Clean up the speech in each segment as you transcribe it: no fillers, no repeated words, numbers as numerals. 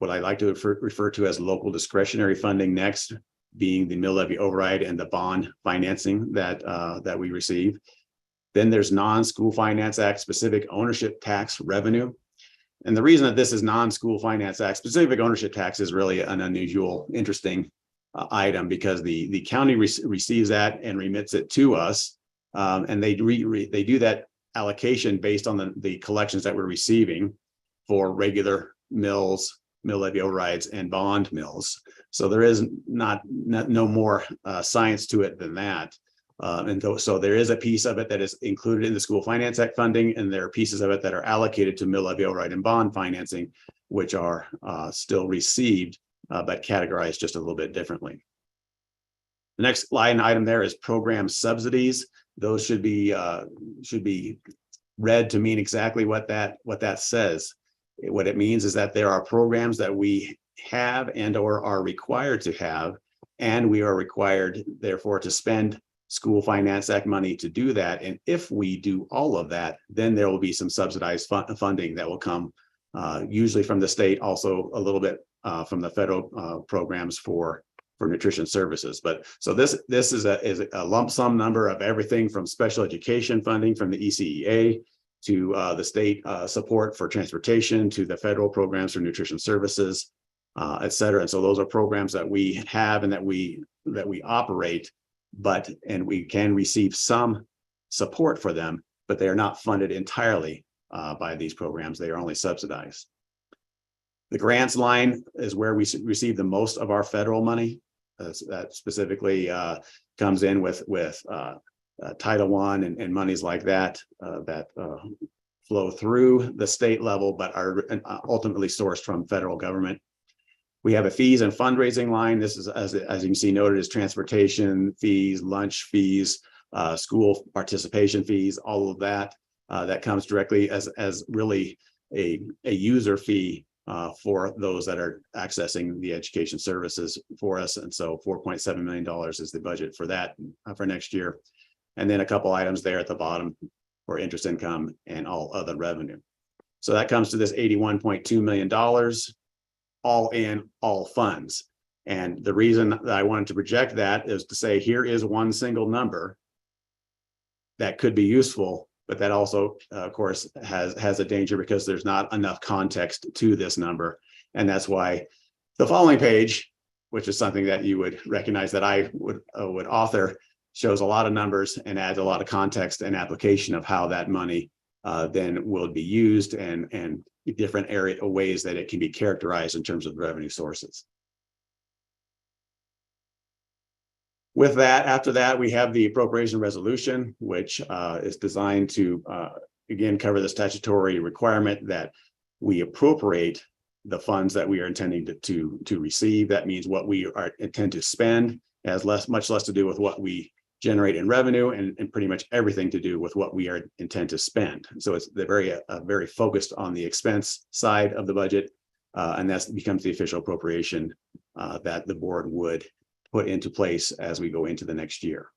what I like to refer to as local discretionary funding next, being the mill levy override and the bond financing that we receive. Then there's non-school finance act specific ownership tax revenue. And the reason that this is non-school finance act specific ownership tax is really an unusual, interesting item, because the county receives that and remits it to us, and they do that allocation based on the collections that we're receiving for regular mills, mill levy overrides, and bond mills. So there is no more science to it than that. So there is a piece of it that is included in the School Finance Act funding, and there are pieces of it that are allocated to mill levy override and bond financing, which are still received, but categorized just a little bit differently. The next line item there is program subsidies. Those should be read to mean exactly what that says. What it means is that there are programs that we have and or are required to have, and we are required, therefore, to spend School Finance Act money to do that. And if we do all of that, then there will be some subsidized funding that will come, usually from the state, also a little bit from the federal programs for nutrition services. But so this is a lump sum number of everything from special education funding from the ECEA to the state support for transportation, to the federal programs for nutrition services, et cetera. And so those are programs that we have and that we operate, and we can receive some support for them, but they are not funded entirely by these programs. They are only subsidized. The grants line is where we receive the most of our federal money. That specifically comes in with Title I and monies like that that flow through the state level, but are ultimately sourced from federal government. We have a fees and fundraising line. This is, as you can see, noted as transportation fees, lunch fees, school participation fees, all of that. That comes directly as really a user fee for those that are accessing the education services for us. And so $4.7 million is the budget for that for next year. And then a couple items there at the bottom for interest income and all other revenue. So that comes to this $81.2 million, all in, all funds. And the reason that I wanted to project that is to say, here is one single number that could be useful, but that also, of course, has a danger because there's not enough context to this number. And that's why the following page, which is something that you would recognize that I would author, shows a lot of numbers and adds a lot of context and application of how that money then will be used and different ways that it can be characterized in terms of revenue sources. With that, after that, we have the appropriation resolution, which is designed to, again, cover the statutory requirement that we appropriate the funds that we are intending to receive. That means what we intend to spend has much less to do with what we generate in revenue, and pretty much everything to do with what we intend to spend. So it's very focused on the expense side of the budget, and that becomes the official appropriation that the board would put into place as we go into the next year.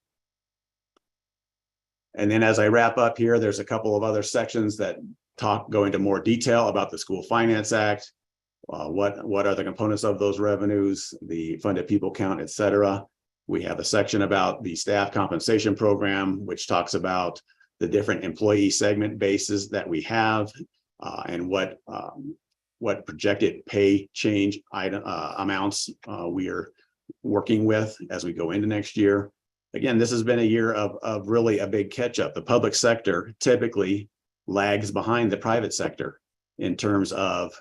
And then as I wrap up here, there's a couple of other sections that go into more detail about the School Finance Act, what are the components of those revenues, the funded people count, et cetera. We have a section about the staff compensation program, which talks about the different employee segment bases that we have and what projected pay change amounts we are working with as we go into next year. Again, this has been a year of really a big catch up. The public sector typically lags behind the private sector in terms of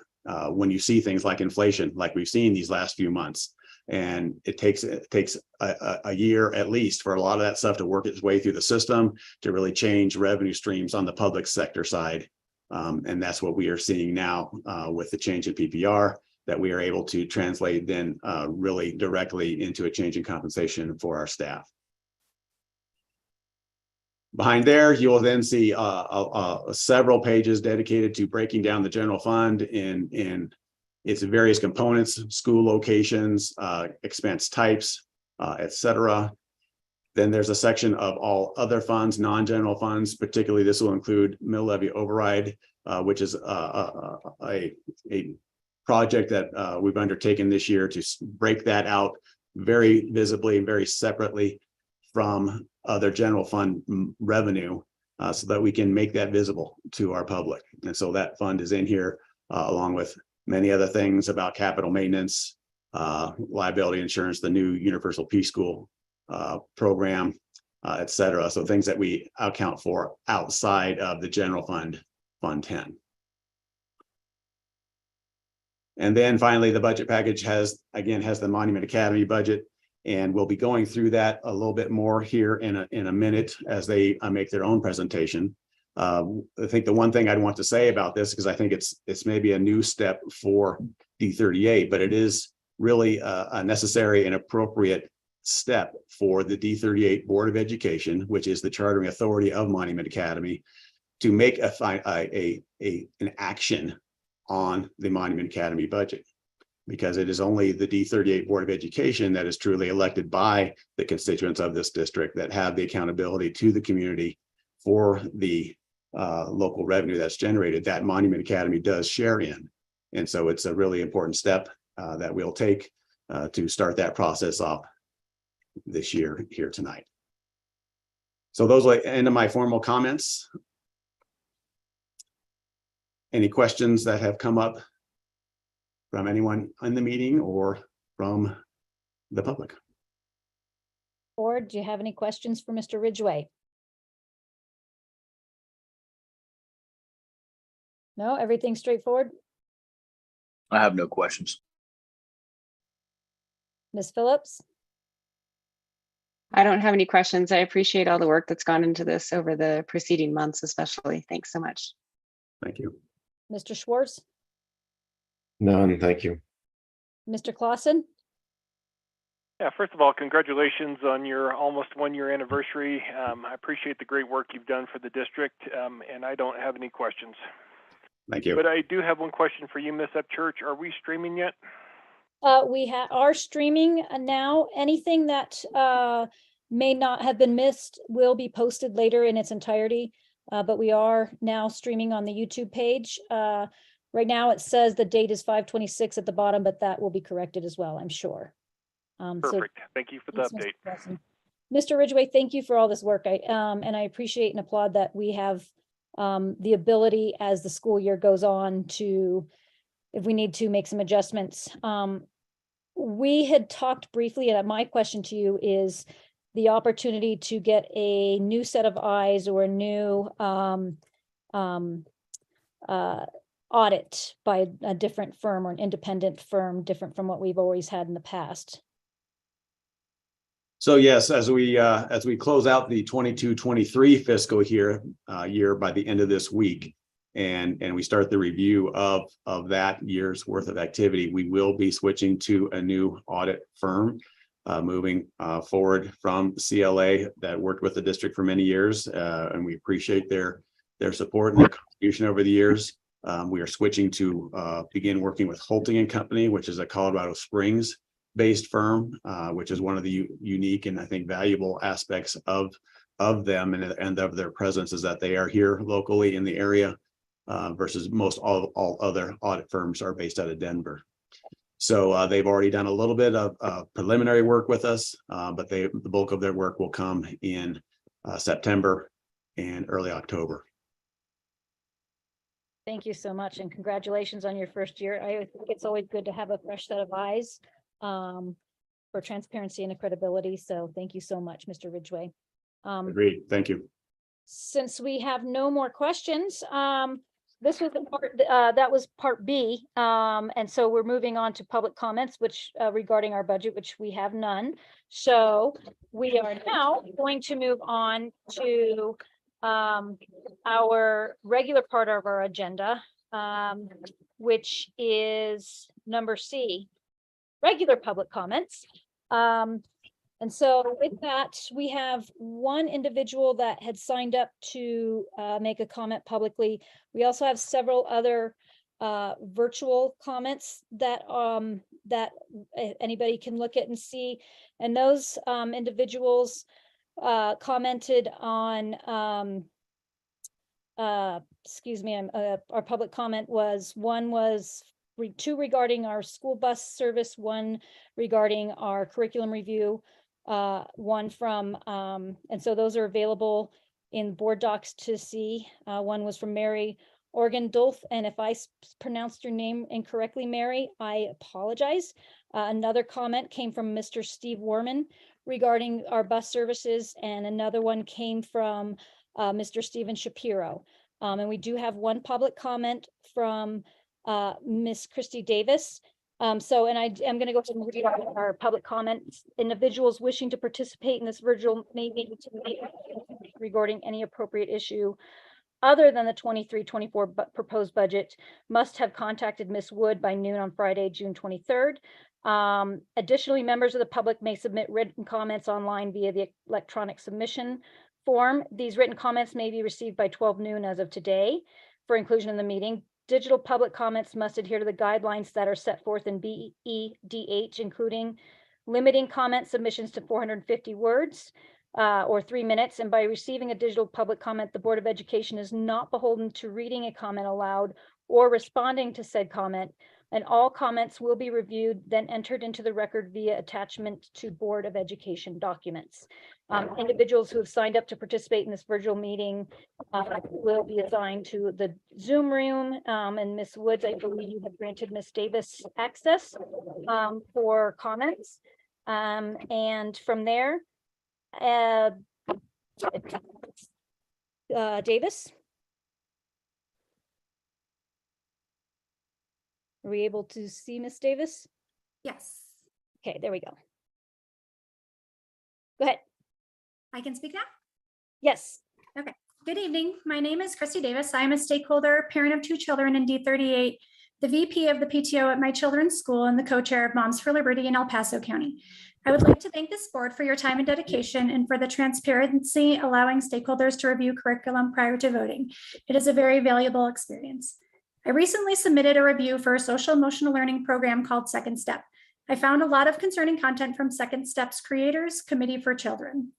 when you see things like inflation, like we've seen these last few months. And it takes a year at least for a lot of that stuff to work its way through the system to really change revenue streams on the public sector side. And that's what we are seeing now with the change in PPR, that we are able to translate then really directly into a change in compensation for our staff. Behind there, you will then see several pages dedicated to breaking down the general fund in its various components, school locations, expense types, et cetera. Then there's a section of all other funds, non-general funds. Particularly, this will include mill levy override, which is a project that we've undertaken this year to break that out very visibly and very separately from other general fund revenue, so that we can make that visible to our public. And so that fund is in here along with many other things about capital maintenance, liability insurance, the new universal preschool program, et cetera. So things that we account for outside of the general fund, Fund 10. And then finally, the budget package has the Monument Academy budget, and we'll be going through that a little bit more here in a minute as they make their own presentation. I think the one thing I'd want to say about this, because I think it's maybe a new step for D38, but it is really a necessary and appropriate step for the D38 Board of Education, which is the chartering authority of Monument Academy, to make an action on the Monument Academy budget, because it is only the D38 Board of Education that is truly elected by the constituents of this district that have the accountability to the community for the local revenue that's generated that Monument Academy does share in. And so it's a really important step that we'll take to start that process off this year here tonight. So those are the end of my formal comments. Any questions that have come up from anyone in the meeting or from the public? Board, do you have any questions for Mr. Ridgway? No, everything straightforward? I have no questions. Ms. Phillips? I don't have any questions. I appreciate all the work that's gone into this over the preceding months, especially. Thanks so much. Thank you. Mr. Schwartz? None, thank you. Mr. Clausen? Yeah, first of all, congratulations on your almost 1 year anniversary. I appreciate the great work you've done for the district, and I don't have any questions. Thank you. But I do have one question for you, Ms. Upchurch. Are we streaming yet? We are streaming now. Anything that may not have been missed will be posted later in its entirety, but we are now streaming on the YouTube page. Right now it says the date is 5/26 at the bottom, but that will be corrected as well, I'm sure. Perfect. Thank you for the update. Mr. Ridgway, thank you for all this work. And I appreciate and applaud that we have the ability as the school year goes on to, if we need to, make some adjustments. We had talked briefly, and my question to you is the opportunity to get a new set of eyes or a new audit by a different firm or an independent firm, different from what we've always had in the past. So yes, as we close out the 22-23 fiscal year by the end of this week, and we start the review of that year's worth of activity, we will be switching to a new audit firm, moving forward from CLA that worked with the district for many years, and we appreciate their support and their contribution over the years. We are switching to begin working with Holting & Company, which is a Colorado Springs based firm, which is one of the unique and I think valuable aspects of them and of their presence, is that they are here locally in the area, versus most all other audit firms are based out of Denver. So they've already done a little bit of preliminary work with us, but the bulk of their work will come in September and early October. Thank you so much, and congratulations on your first year. I think it's always good to have a fresh set of eyes for transparency and credibility. So thank you so much, Mr. Ridgway. Agreed. Thank you. Since we have no more questions, this was the part that was part B, and so we're moving on to public comments, which regarding our budget, which we have none. So we are now going to move on to our regular part of our agenda, which is number C, regular public comments. And so with that, we have one individual that had signed up to make a comment publicly. We also have several other virtual comments that anybody can look at and see. And those individuals commented on, excuse me, our public comment was, one was two regarding our school bus service, one regarding our curriculum review, one from, and so those are available in board docs to see. One was from Mary Organ-Dolph, and if I pronounced your name incorrectly, Mary, I apologize. Another comment came from Mr. Steve Warman regarding our bus services, and another one came from Mr. Stephen Shapiro. And we do have one public comment from Miss Christy Davis. So, and I am going to go ahead and read our public comments. Individuals wishing to participate in this virtual meeting regarding any appropriate issue other than the 23-24 proposed budget must have contacted Ms. Wood by noon on Friday, June 23rd. Additionally, members of the public may submit written comments online via the electronic submission form. These written comments may be received by 12 noon as of today for inclusion in the meeting. Digital public comments must adhere to the guidelines that are set forth in BEDH, including limiting comment submissions to 450 words or 3 minutes. And by receiving a digital public comment, the Board of Education is not beholden to reading a comment aloud or responding to said comment. And all comments will be reviewed, then entered into the record via attachment to Board of Education documents. Individuals who have signed up to participate in this virtual meeting will be assigned to the Zoom room. And Ms. Woods, I believe you have granted Ms. Davis access for comments. And from there, Davis? Are we able to see Miss Davis? Yes, Okay, there we go. Go ahead. I can speak now. Yes. Good evening. My name is Christy Davis. I am a stakeholder, parent of 2 children in D38, the VP of the PTO at my children's school, and the co-chair of Moms for Liberty in El Paso County. I would like to thank this board for your time and dedication and for the transparency allowing stakeholders to review curriculum prior to voting. It is a very valuable experience. I recently submitted a review for a social emotional learning program called Second Step. I found a lot of concerning content from Second Step's creators, Committee for Children.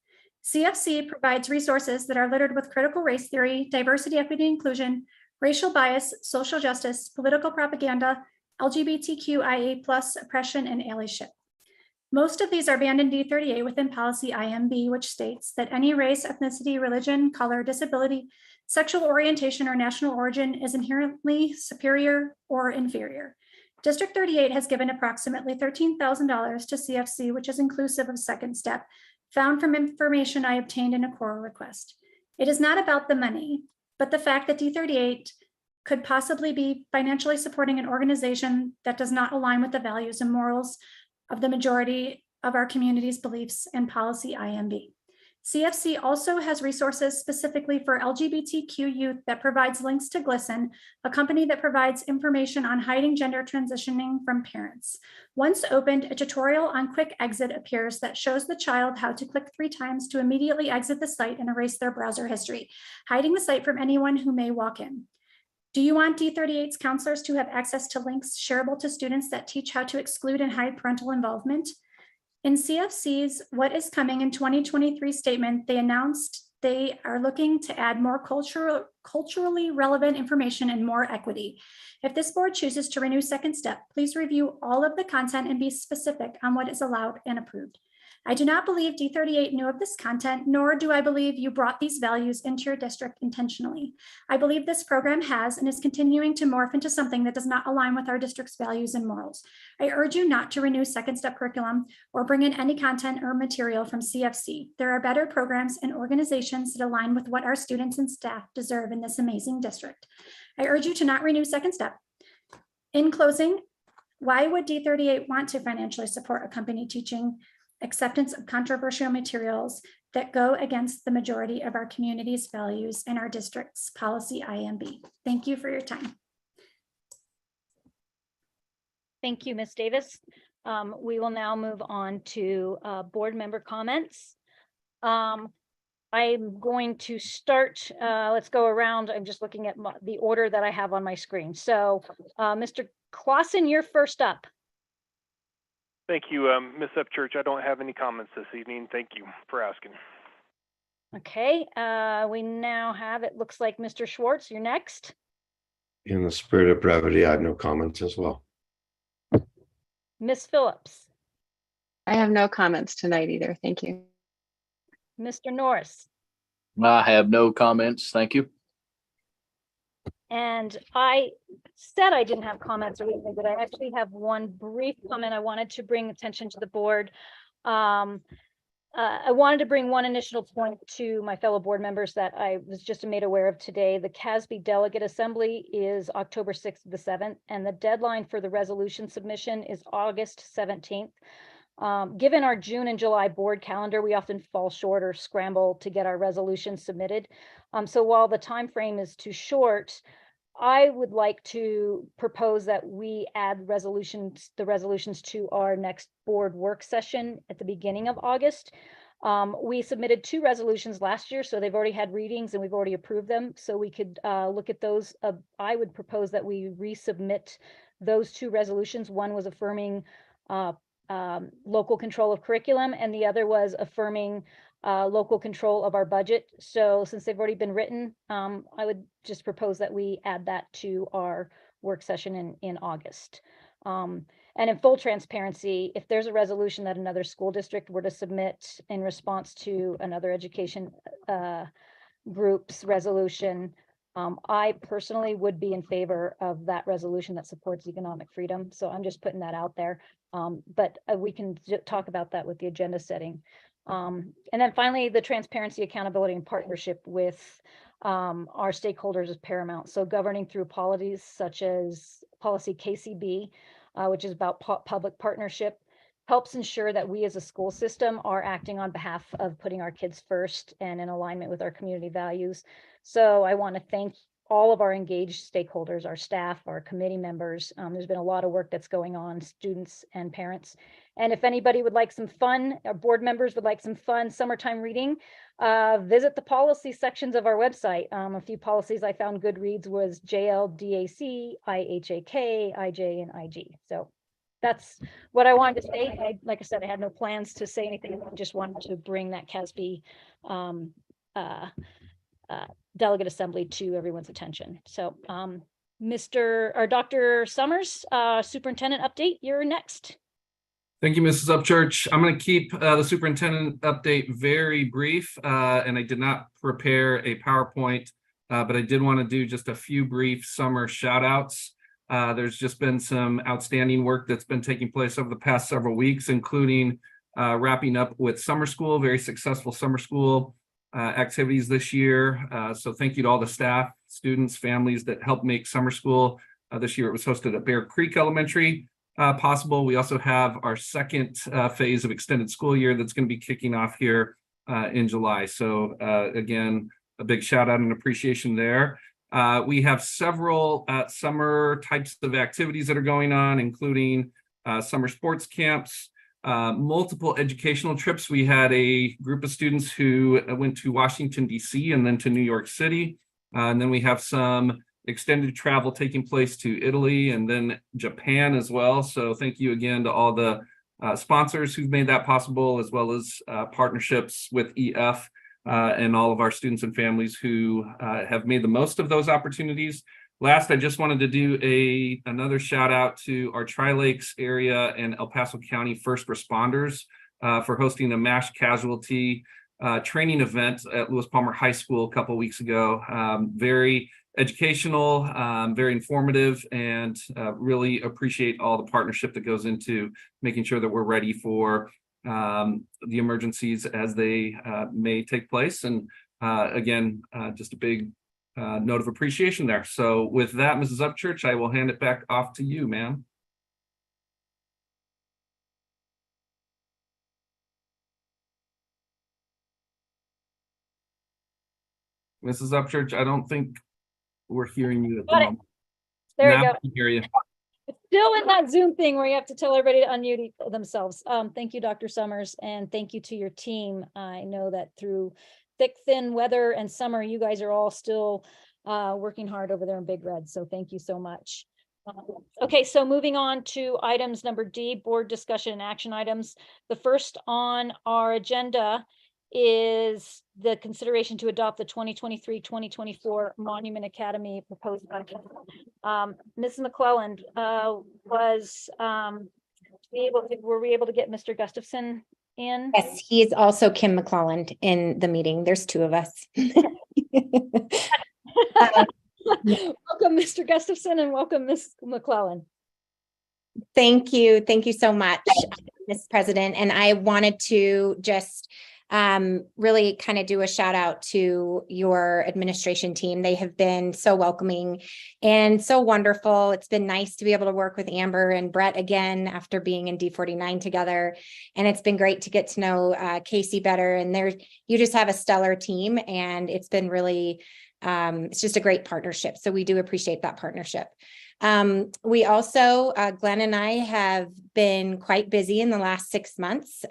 CFC provides resources that are littered with critical race theory, diversity, equity, inclusion, racial bias, social justice, political propaganda, LGBTQIA+ oppression, and allyship. Most of these are banned in D38 within policy IMB, which states that any race, ethnicity, religion, color, disability, sexual orientation, or national origin is inherently superior or inferior. District 38 has given approximately $13,000 to CFC, which is inclusive of Second Step, found from information I obtained in a Quora request. It is not about the money, but the fact that D38 could possibly be financially supporting an organization that does not align with the values and morals of the majority of our community's beliefs and policy IMB. CFC also has resources specifically for LGBTQ youth that provides links to Glisten, a company that provides information on hiding gender transitioning from parents. Once opened, a tutorial on quick exit appears that shows the child how to click 3 times to immediately exit the site and erase their browser history, hiding the site from anyone who may walk in. Do you want D38's counselors to have access to links shareable to students that teach how to exclude and hide parental involvement? In CFC's What is Coming in 2023 statement, they announced they are looking to add more culturally relevant information and more equity. If this board chooses to renew Second Step, please review all of the content and be specific on what is allowed and approved. I do not believe D38 knew of this content, nor do I believe you brought these values into your district intentionally. I believe this program has and is continuing to morph into something that does not align with our district's values and morals. I urge you not to renew Second Step curriculum or bring in any content or material from CFC. There are better programs and organizations that align with what our students and staff deserve in this amazing district. I urge you to not renew Second Step. In closing, why would D38 want to financially support a company teaching acceptance of controversial materials that go against the majority of our community's values and our district's policy IMB? Thank you for your time. Thank you, Ms. Davis. We will now move on to board member comments. I'm going to start, let's go around. I'm just looking at the order that I have on my screen. So Mr. Clausen, you're first up. Thank you, Ms. Upchurch. I don't have any comments this evening. Thank you for asking. Okay, we now have, it looks like Mr. Schwartz, you're next. In the spirit of brevity, I have no comments as well. Ms. Phillips, I have no comments tonight either. Thank you. Mr. Norris, I have no comments. Thank you. and I said I didn't have comments or anything, but I actually have one brief comment I wanted to bring attention to the board. I wanted to bring one initial point to my fellow board members that I was just made aware of today. The CASB Delegate Assembly is October 6th to the 7th, and the deadline for the resolution submission is August 17th. Given our June and July board calendar, we often fall short or scramble to get our resolutions submitted. So while the time frame is too short, I would like to propose that we add the resolutions to our next board work session at the beginning of August. We submitted 2 resolutions last year, so they've already had readings and we've already approved them. So we could look at those. I would propose that we resubmit those 2 resolutions. One was affirming local control of curriculum, and the other was affirming local control of our budget. So since they've already been written, I would just propose that we add that to our work session in August. And in full transparency, if there's a resolution that another school district were to submit in response to another education group's resolution, I personally would be in favor of that resolution that supports economic freedom. So I'm just putting that out there. But we can talk about that with the agenda setting. And then finally, the transparency, accountability, and partnership with our stakeholders is paramount. So governing through policies such as policy KCB, which is about public partnership, helps ensure that we as a school system are acting on behalf of putting our kids first and in alignment with our community values. So I want to thank all of our engaged stakeholders, our staff, our committee members. There's been a lot of work that's going on, students and parents. And if anybody would like some fun, our board members would like some fun summertime reading, visit the policy sections of our website. A few policies I found good reads was JLDAC, IHAK, IJ, and IG. So that's what I wanted to say. Like I said, I had no plans to say anything. I just wanted to bring that CASB delegate assembly to everyone's attention. So Dr. Summers, superintendent update, you're next. Thank you, Mrs. Upchurch. I'm going to keep the superintendent update very brief, and I did not prepare a PowerPoint, but I did want to do just a few brief summer shout outs. There's just been some outstanding work that's been taking place over the past several weeks, including wrapping up with summer school, very successful summer school activities this year. So thank you to all the staff, students, families that helped make summer school. This year it was hosted at Bear Creek Elementary possible. We also have our second phase of extended school year that's going to be kicking off here in July. So again, a big shout out and appreciation there. We have several summer types of activities that are going on, including summer sports camps, multiple educational trips. We had a group of students who went to Washington, D.C. and then to New York City. And then we have some extended travel taking place to Italy and then Japan as well. So thank you again to all the sponsors who've made that possible, as well as partnerships with EF and all of our students and families who have made the most of those opportunities. Last, I just wanted to do another shout out to our Tri-Lakes area and El Paso County first responders for hosting a mass casualty training event at Lewis Palmer High School a couple of weeks ago. Very educational, very informative, and really appreciate all the partnership that goes into making sure that we're ready for the emergencies as they may take place. And again, just a big note of appreciation there. So with that, Mrs. Upchurch, I will hand it back off to you, ma'am. Mrs. Upchurch, I don't think we're hearing you at the moment. There you Now go. I can hear you. It's still in that Zoom thing where you have to tell everybody to unmute themselves. Thank you, Dr. Summers, and thank you to your team. I know that through thick, thin weather and summer, you guys are all still working hard over there in Big Red. So thank you so much. Okay, so moving on to items number D, board discussion and action items. The first on our agenda is the consideration to adopt the 2023-2024 Monument Academy proposed budget. Ms. McClelland, were we able to get Mr. Gustafson in? Yes, he is also Kim McClelland in the meeting. There's two of us. Welcome, Mr. Gustafson, and welcome, Ms. McClellan. Thank you. Thank you so much, Ms. President. And I wanted to just really kind of do a shout out to your administration team. They have been so welcoming and so wonderful. It's been nice to be able to work with Amber and Brett again after being in D49 together. And it's been great to get to know Casey better. And you just have a stellar team, and it's been really, it's just a great partnership. So we do appreciate that partnership. We also, Glenn and I have been quite busy in the last 6 months.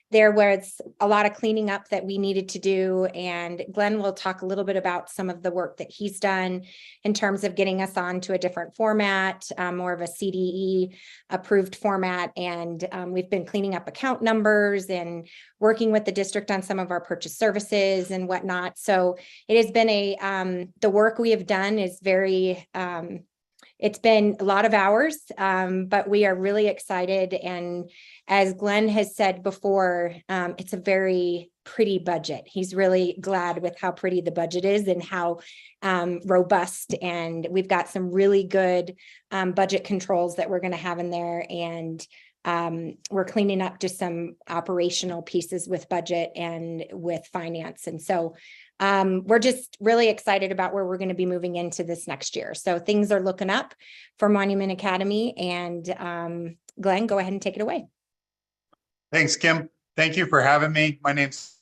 There was a lot of cleaning up that we needed to do, and Glenn will talk a little bit about some of the work that he's done in terms of getting us on to a different format, more of a CDE approved format. And we've been cleaning up account numbers and working with the district on some of our purchase services and whatnot. So it has been the work we have done is very, it's been a lot of hours, but we are really excited. And as Glenn has said before, it's a very pretty budget. He's really glad with how pretty the budget is and how robust. And we've got some really good budget controls that we're going to have in there. And we're cleaning up just some operational pieces with budget and with finance. And so we're just really excited about where we're going to be moving into this next year. So things are looking up for Monument Academy. And Glenn, go ahead and take it away. Thanks, Kim. Thank you for having me. My name's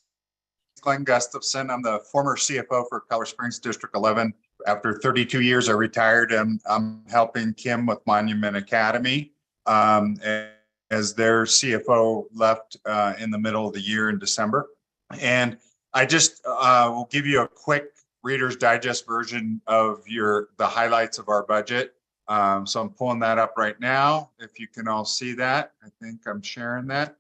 Glenn Gustafson. I'm the former CFO for Colorado Springs District 11. After 32 years, I retired, and I'm helping Kim with Monument Academy as their CFO left in the middle of the year in December. And I just will give you a quick Reader's Digest version of the highlights of our budget. So I'm pulling that up right now. If you can all see that, I think I'm sharing that.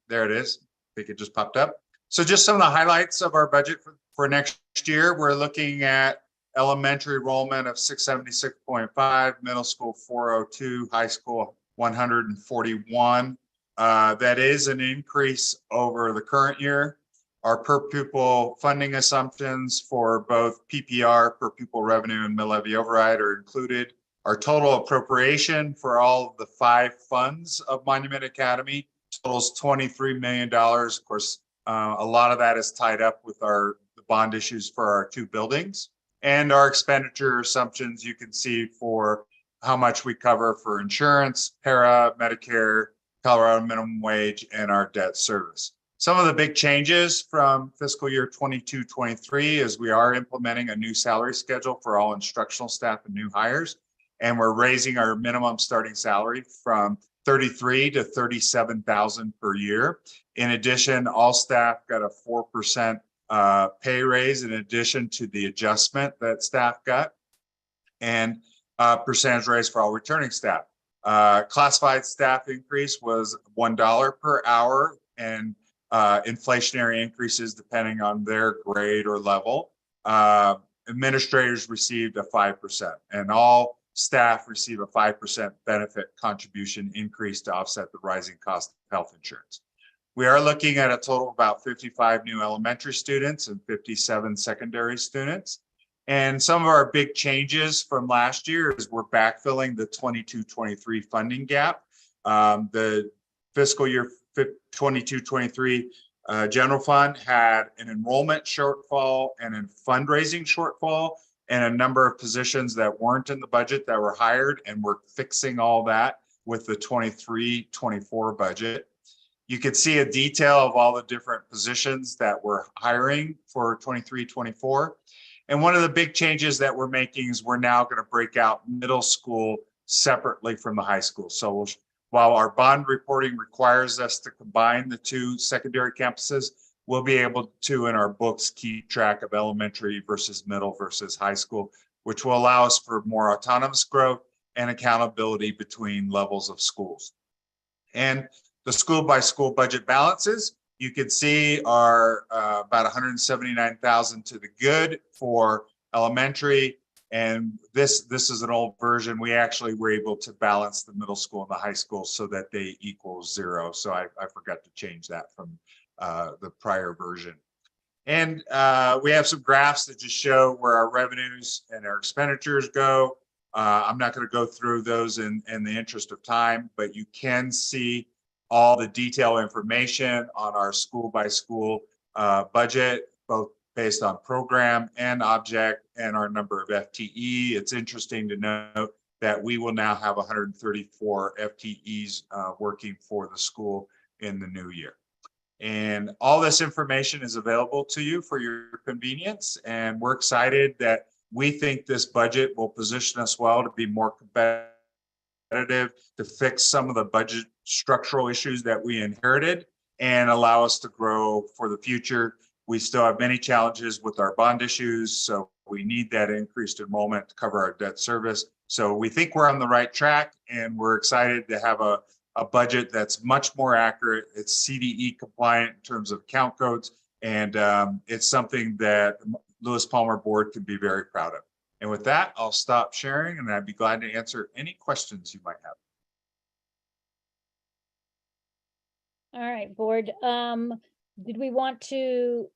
There it is. I think it just popped up. So just some of the highlights of our budget for next year. We're looking at elementary enrollment of 676.5, middle school 402, high school 141. That is an increase over the current year. Our per pupil funding assumptions for both PPR, per pupil revenue, and mill levy override are included. Our total appropriation for all of the 5 funds of Monument Academy totals $23 million. Of course, a lot of that is tied up with the bond issues for our 2 buildings. And our expenditure assumptions you can see for how much we cover for insurance, para, Medicare, Colorado minimum wage, and our debt service. Some of the big changes from fiscal year 22-23 is we are implementing a new salary schedule for all instructional staff and new hires. And we're raising our minimum starting salary from $33,000 to $37,000 per year. In addition, all staff got a 4% pay raise in addition to the adjustment that staff got, and percentage raise for all returning staff. Classified staff increase was $1 per hour, and inflationary increases depending on their grade or level. Administrators received a 5%, and all staff receive a 5% benefit contribution increase to offset the rising cost of health insurance. We are looking at a total of about 55 new elementary students and 57 secondary students. And some of our big changes from last year is we're backfilling the 22-23 funding gap. The fiscal year 22-23 general fund had an enrollment shortfall and a fundraising shortfall, and a number of positions that weren't in the budget that were hired, and we're fixing all that with the 23-24 budget. You could see a detail of all the different positions that we're hiring for 23-24. And one of the big changes that we're making is we're now going to break out middle school separately from the high school. So while our bond reporting requires us to combine the 2 secondary campuses, we'll be able to, in our books, keep track of elementary versus middle versus high school, which will allow us for more autonomous growth and accountability between levels of schools. And the school by school budget balances you can see are about 179,000 to the good for elementary. And this is an old version. We actually were able to balance the middle school and the high school so that they equal 0. So I forgot to change that from the prior version. And we have some graphs that just show where our revenues and our expenditures go. I'm not going to go through those in the interest of time, but you can see all the detailed information on our school by school budget, both based on program and object and our number of FTE. It's interesting to note that we will now have 134 FTEs working for the school in the new year. And all this information is available to you for your convenience. And we're excited that we think this budget will position us well to be more competitive, to fix some of the budget structural issues that we inherited and allow us to grow for the future. We still have many challenges with our bond issues, so we need that increased enrollment to cover our debt service. So we think we're on the right track, and we're excited to have a budget that's much more accurate. It's CDE compliant in terms of count codes, and it's something that Lewis Palmer Board can be very proud of. And with that, I'll stop sharing, and I'd be glad to answer any questions you might have. All right, board. Do we want to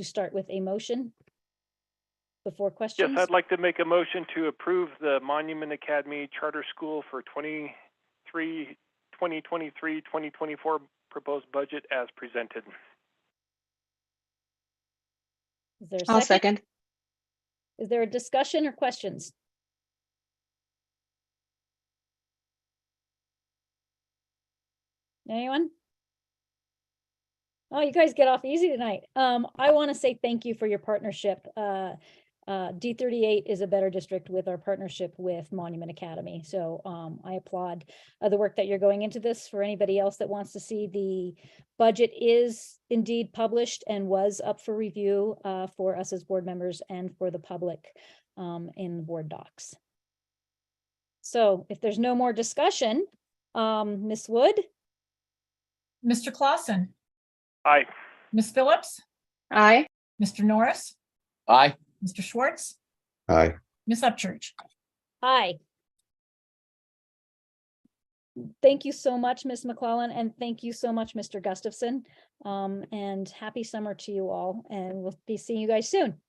start with a motion before questions? Yes, I'd like to make a motion to approve the Monument Academy Charter School for 2023-2024 proposed budget as presented. Is there a I'll second? second. Is there a discussion or questions? Anyone? Oh, you guys get off easy tonight. I want to say thank you for your partnership. D38 is a better district with our partnership with Monument Academy. So I applaud the work that you're going into this. For anybody else that wants to see, the budget is indeed published and was up for review for us as board members and for the public in the board docs. So if there's no more discussion, Ms. Wood? Mr. Clausen, Aye. Ms. Phillips, Aye. Mr. Norris, Aye. Mr. Schwartz, Aye. Ms. Upchurch. Aye. Thank you so much, Ms. McClellan, and thank you so much, Mr. Gustafson. And happy summer to you all, and we'll be seeing you guys soon.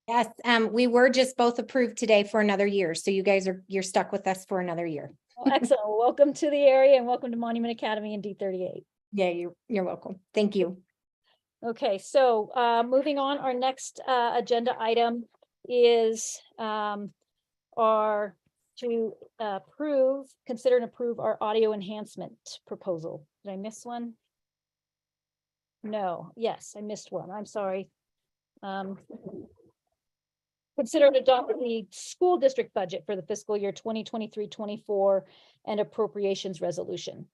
Yes, we were just both approved today for another year. So you guys you're stuck with us for another year. Well, excellent. Welcome to the area and welcome to Monument Academy and D38. Yeah, you're welcome. Thank you. Okay, so moving on, our next agenda item is consider and approve our audio enhancement proposal. Did I miss one? No, yes, I missed one. I'm sorry. Consider and adopt the school district budget for the fiscal year 2023-24 and appropriations resolution.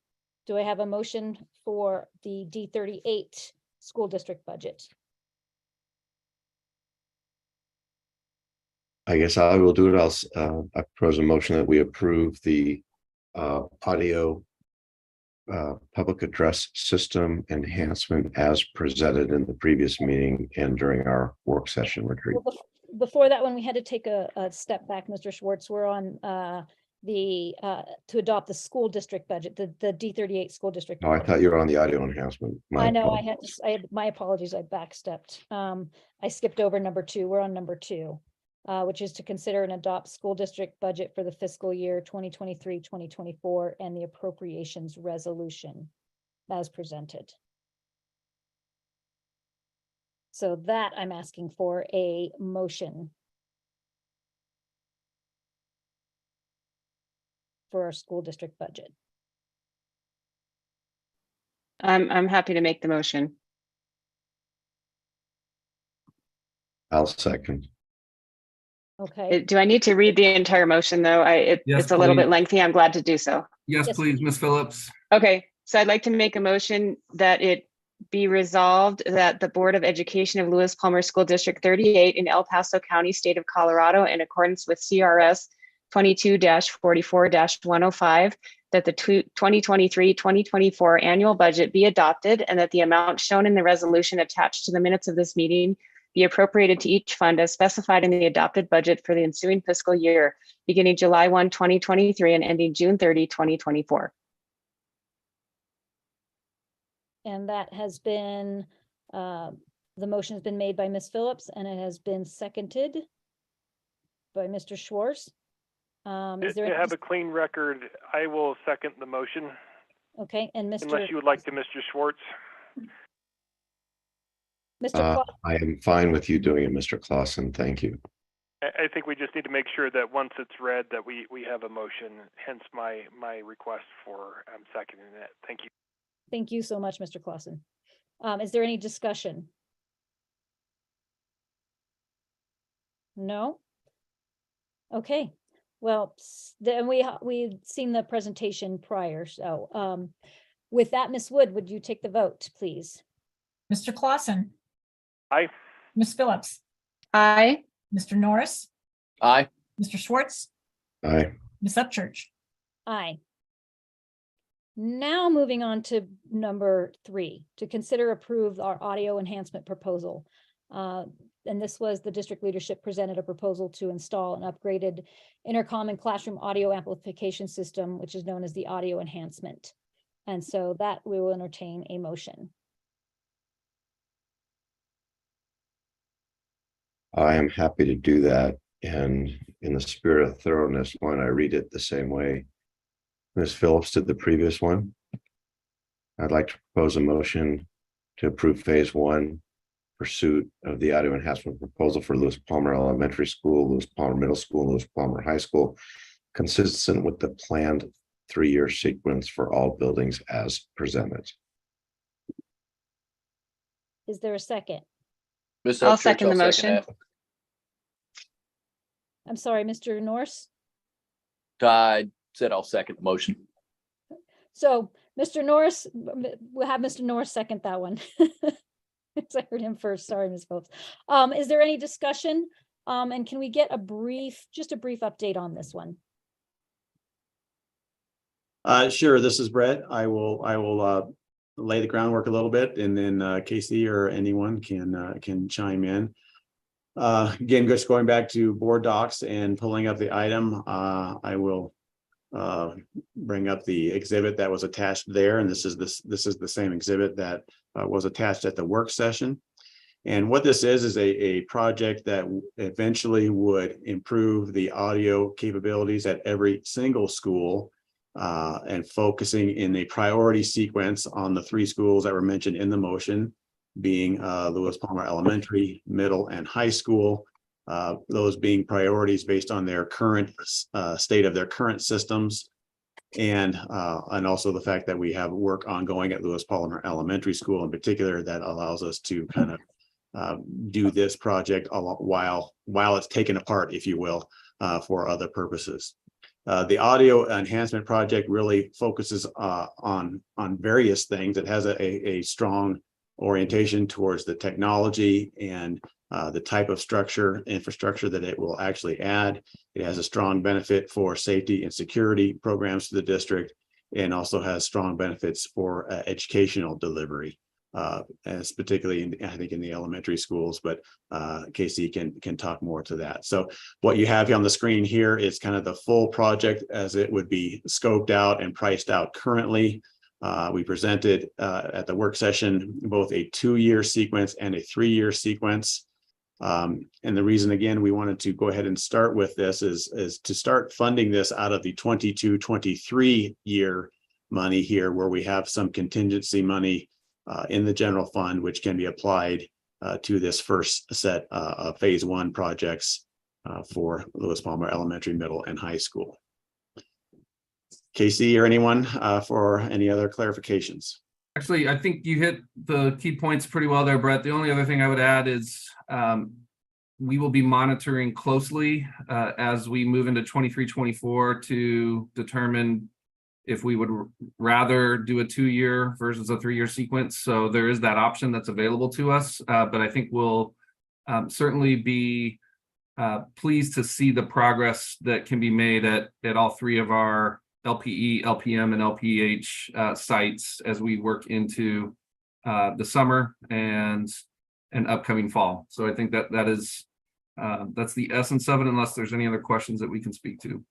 Do I have a motion for the D38 school district budget? I guess I will do it. I propose a motion that we approve the audio public address system enhancement as presented in the previous meeting and during our work session retreat. Well, before that one, we had to take a step back, Mr. Schwartz. We're on to adopt the school district budget, the D38 school district. Oh, I budget. thought you were on the audio enhancement. I know I had my apologies. I backstepped. I skipped over number 2. We're on number 2, which is to consider and adopt school district budget for the fiscal year 2023-2024 and the appropriations resolution as presented. So that I'm asking for a motion for our school district budget. I'm happy to make the motion. I'll second. Okay, Do I need to read the entire motion though? Yes, it's a little please. bit lengthy. I'm glad to do so. Yes, Yes. please, Ms. Phillips. Okay, so I'd like to make a motion that it be resolved that the Board of Education of Lewis Palmer School District 38 in El Paso County, State of Colorado, in accordance with CRS 22-44-105, that the 2023-2024 annual budget be adopted and that the amount shown in the resolution attached to the minutes of this meeting be appropriated to each fund as specified in the adopted budget for the ensuing fiscal year, beginning July 1, 2023 and ending June 30, 2024. And that has been, the motion has been made by Ms. Phillips and it has been seconded by Mr. Schwartz. Is there To any have a clean record, I will second the motion, okay, and unless you would like to, Mr. Schwartz. Mr. I am fine with you doing it, Mr. Clausen. Thank you. I think we just need to make sure that once it's read that we have a motion, hence my request for seconding it. Thank you. Thank you so much, Mr. Clausen. Is there any discussion? No? Okay, well, then we've seen the presentation prior, so with that, Ms. Wood, would you take the vote, please? Mr. Clausen, Aye. Ms. Phillips, Aye. Mr. Norris, Aye. Mr. Schwartz, Aye. Ms. Upchurch. Aye. Now moving on to number 3, to consider approve our audio enhancement proposal. And this was the district leadership presented a proposal to install an upgraded intercom and classroom audio amplification system, which is known as the audio enhancement. And so that we will entertain a motion. I am happy to do that. And in the spirit of thoroughness, why don't I read it the same way Ms. Phillips did the previous one? I'd like to propose a motion to approve phase 1 pursuit of the audio enhancement proposal for Lewis Palmer Elementary School, Lewis Palmer Middle School, Lewis Palmer High School, consistent with the planned 3-year sequence for all buildings as presented. Is there a second? Ms. I'll Upchurch, second the motion. that. I'm sorry, Mr. Norris. I said I'll second the motion. So Mr. Norris, we'll have Mr. Norris second that one. I heard him first. Sorry, Ms. Phillips. Is there any discussion? And can we get just a brief update on this one? Sure, this is Brett. I will lay the groundwork a little bit, and then Casey or anyone can chime in. Again, just going back to board docs and pulling up the item, I will bring up the exhibit that was attached there, and this is the same exhibit that was attached at the work session. And what this is a project that eventually would improve the audio capabilities at every single school, and focusing in a priority sequence on the 3 schools that were mentioned in the motion, being Lewis Palmer Elementary, Middle, and High School. Those being priorities based on their current state of their current systems, and also the fact that we have work ongoing at Lewis Palmer Elementary School in particular that allows us to kind of do this project while it's taken apart, if you will, for other purposes. The audio enhancement project really focuses on various things. It has a strong orientation towards the technology and the type of infrastructure that it will actually add. It has a strong benefit for safety and security programs to the district, and also has strong benefits for educational delivery, as particularly I think in the elementary schools, but Casey can talk more to that. So what you have on the screen here is kind of the full project as it would be scoped out and priced out currently. We presented at the work session both a 2-year sequence and a 3-year sequence. And the reason, again, we wanted to go ahead and start with this is to start funding this out of the 22-23 year money here, where we have some contingency money in the general fund, which can be applied to this first set of phase 1 projects for Lewis Palmer Elementary, Middle, and High School. Casey or anyone for any other clarifications? Actually, I think you hit the key points pretty well there, Brett. The only other thing I would add is we will be monitoring closely as we move into 23-24 to determine if we would rather do a 2-year versus a 3-year sequence. So there is that option that's available to us, but I think we'll certainly be pleased to see the progress that can be made at all 3 of our LPE, LPM, and LPH sites as we work into the summer and upcoming fall. So I think that is that's the essence of it, unless there's any other questions that we can speak to.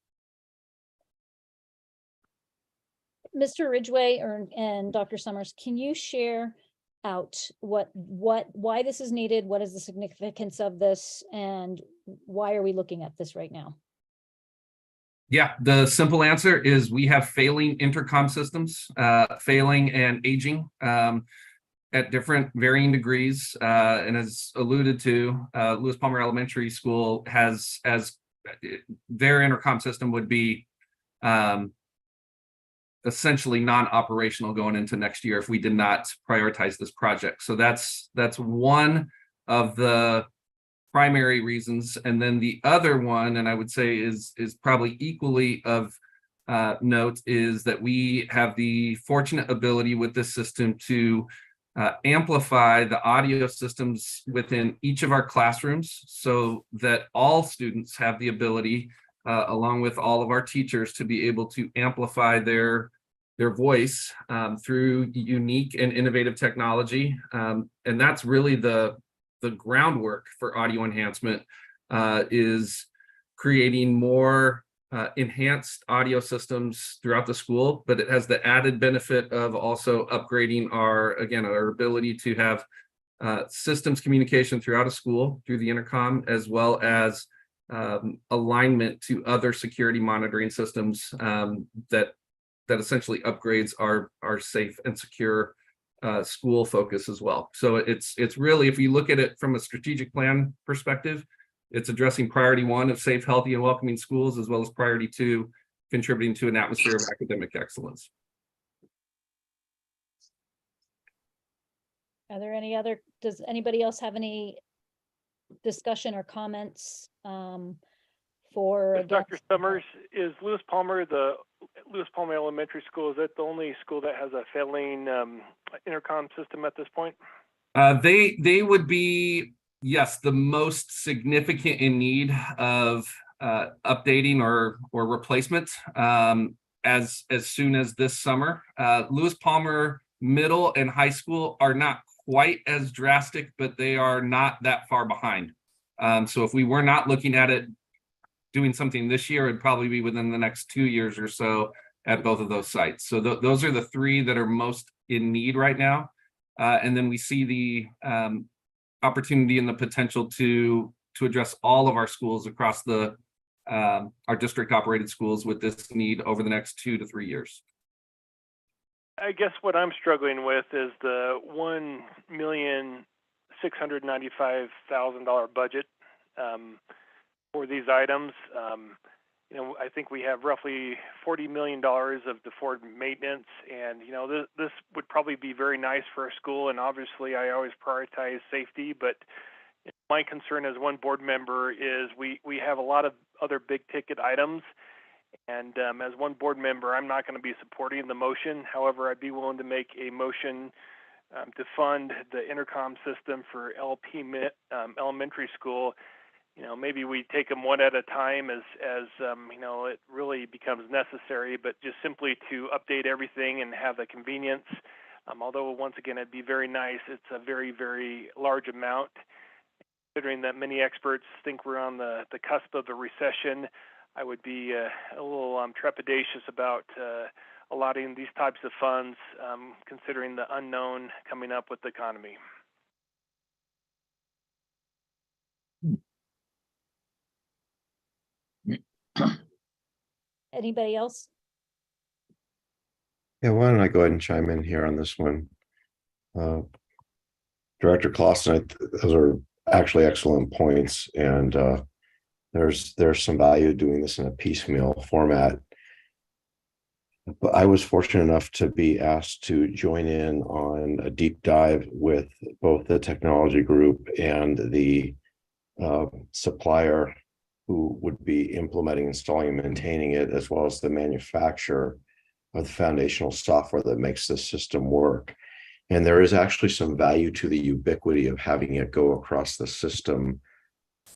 Mr. Ridgway and Dr. Summers, can you share out why this is needed? What is the significance of this? And why are we looking at this right now? Yeah, the simple answer is we have failing intercom systems, failing and aging at different varying degrees. And as alluded to, Lewis Palmer Elementary School has, as their intercom system would be essentially non-operational going into next year if we did not prioritize this project. So that's one of the primary reasons. And then the other one, and I would say is probably equally of note, is that we have the fortunate ability with this system to amplify the audio systems within each of our classrooms so that all students have the ability, along with all of our teachers, to be able to amplify their voice through unique and innovative technology. And that's really the groundwork for audio enhancement, is creating more enhanced audio systems throughout the school, but it has the added benefit of also upgrading our ability to have systems communication throughout a school through the intercom, as well as alignment to other security monitoring systems that essentially upgrades our safe and secure school focus as well. So it's really, if you look at it from a strategic plan perspective, it's addressing priority 1 of safe, healthy, and welcoming schools, as well as priority 2, contributing to an atmosphere of academic excellence. Are there any other, does anybody else have any discussion or comments for Dr. Summers, is Lewis Palmer Elementary School, is that the only school that has a failing intercom system at this point? They would be, yes, the most significant in need of updating or replacement as soon as this summer. Lewis Palmer Middle and High School are not quite as drastic, but they are not that far behind. So if we were not looking at it doing something this year, it'd probably be within the next 2 years or so at both of those sites. So those are the 3 that are most in need right now. And then we see the opportunity and the potential to address all of our schools across our district operated schools with this need over the next 2 to 3 years. I guess what I'm struggling with is the $1,695,000 budget for these items. I think we have roughly $40 million of deferred maintenance, and this would probably be very nice for a school. And obviously, I always prioritize safety, but my concern as one board member is we have a lot of other big ticket items. And as one board member, I'm not going to be supporting the motion. However, I'd be willing to make a motion to fund the intercom system for elementary school. Maybe we take them one at a time as it really becomes necessary, but just simply to update everything and have the convenience. Although once again, it'd be very nice. It's a very, very large amount. Considering that many experts think we're on the cusp of a recession, I would be a little trepidatious about allotting these types of funds, considering the unknown coming up with the economy. Anybody else? Yeah, why don't I go ahead and chime in here on this one? Director Clausen, those are actually excellent points, and there's some value doing this in a piecemeal format. But I was fortunate enough to be asked to join in on a deep dive with both the technology group and the supplier who would be implementing, installing, and maintaining it, as well as the manufacturer of the foundational software that makes this system work. And there is actually some value to the ubiquity of having it go across the system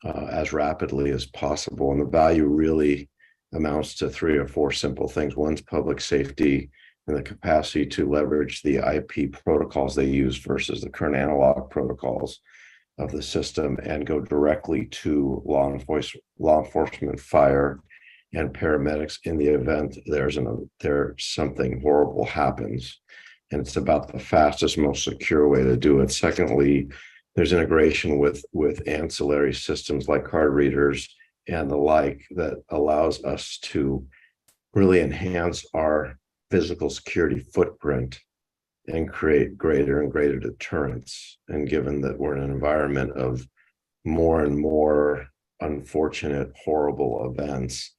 as rapidly as possible. And the value really amounts to 3 or 4 simple things. One's public safety and the capacity to leverage the IP protocols they use versus the current analog protocols of the system and go directly to law enforcement, fire, and paramedics in the event there's something horrible happens. And it's about the fastest, most secure way to do it. Secondly, there's integration with ancillary systems like card readers and the like that allows us to really enhance our physical security footprint and create greater and greater deterrence. And given that we're in an environment of more and more unfortunate, horrible events,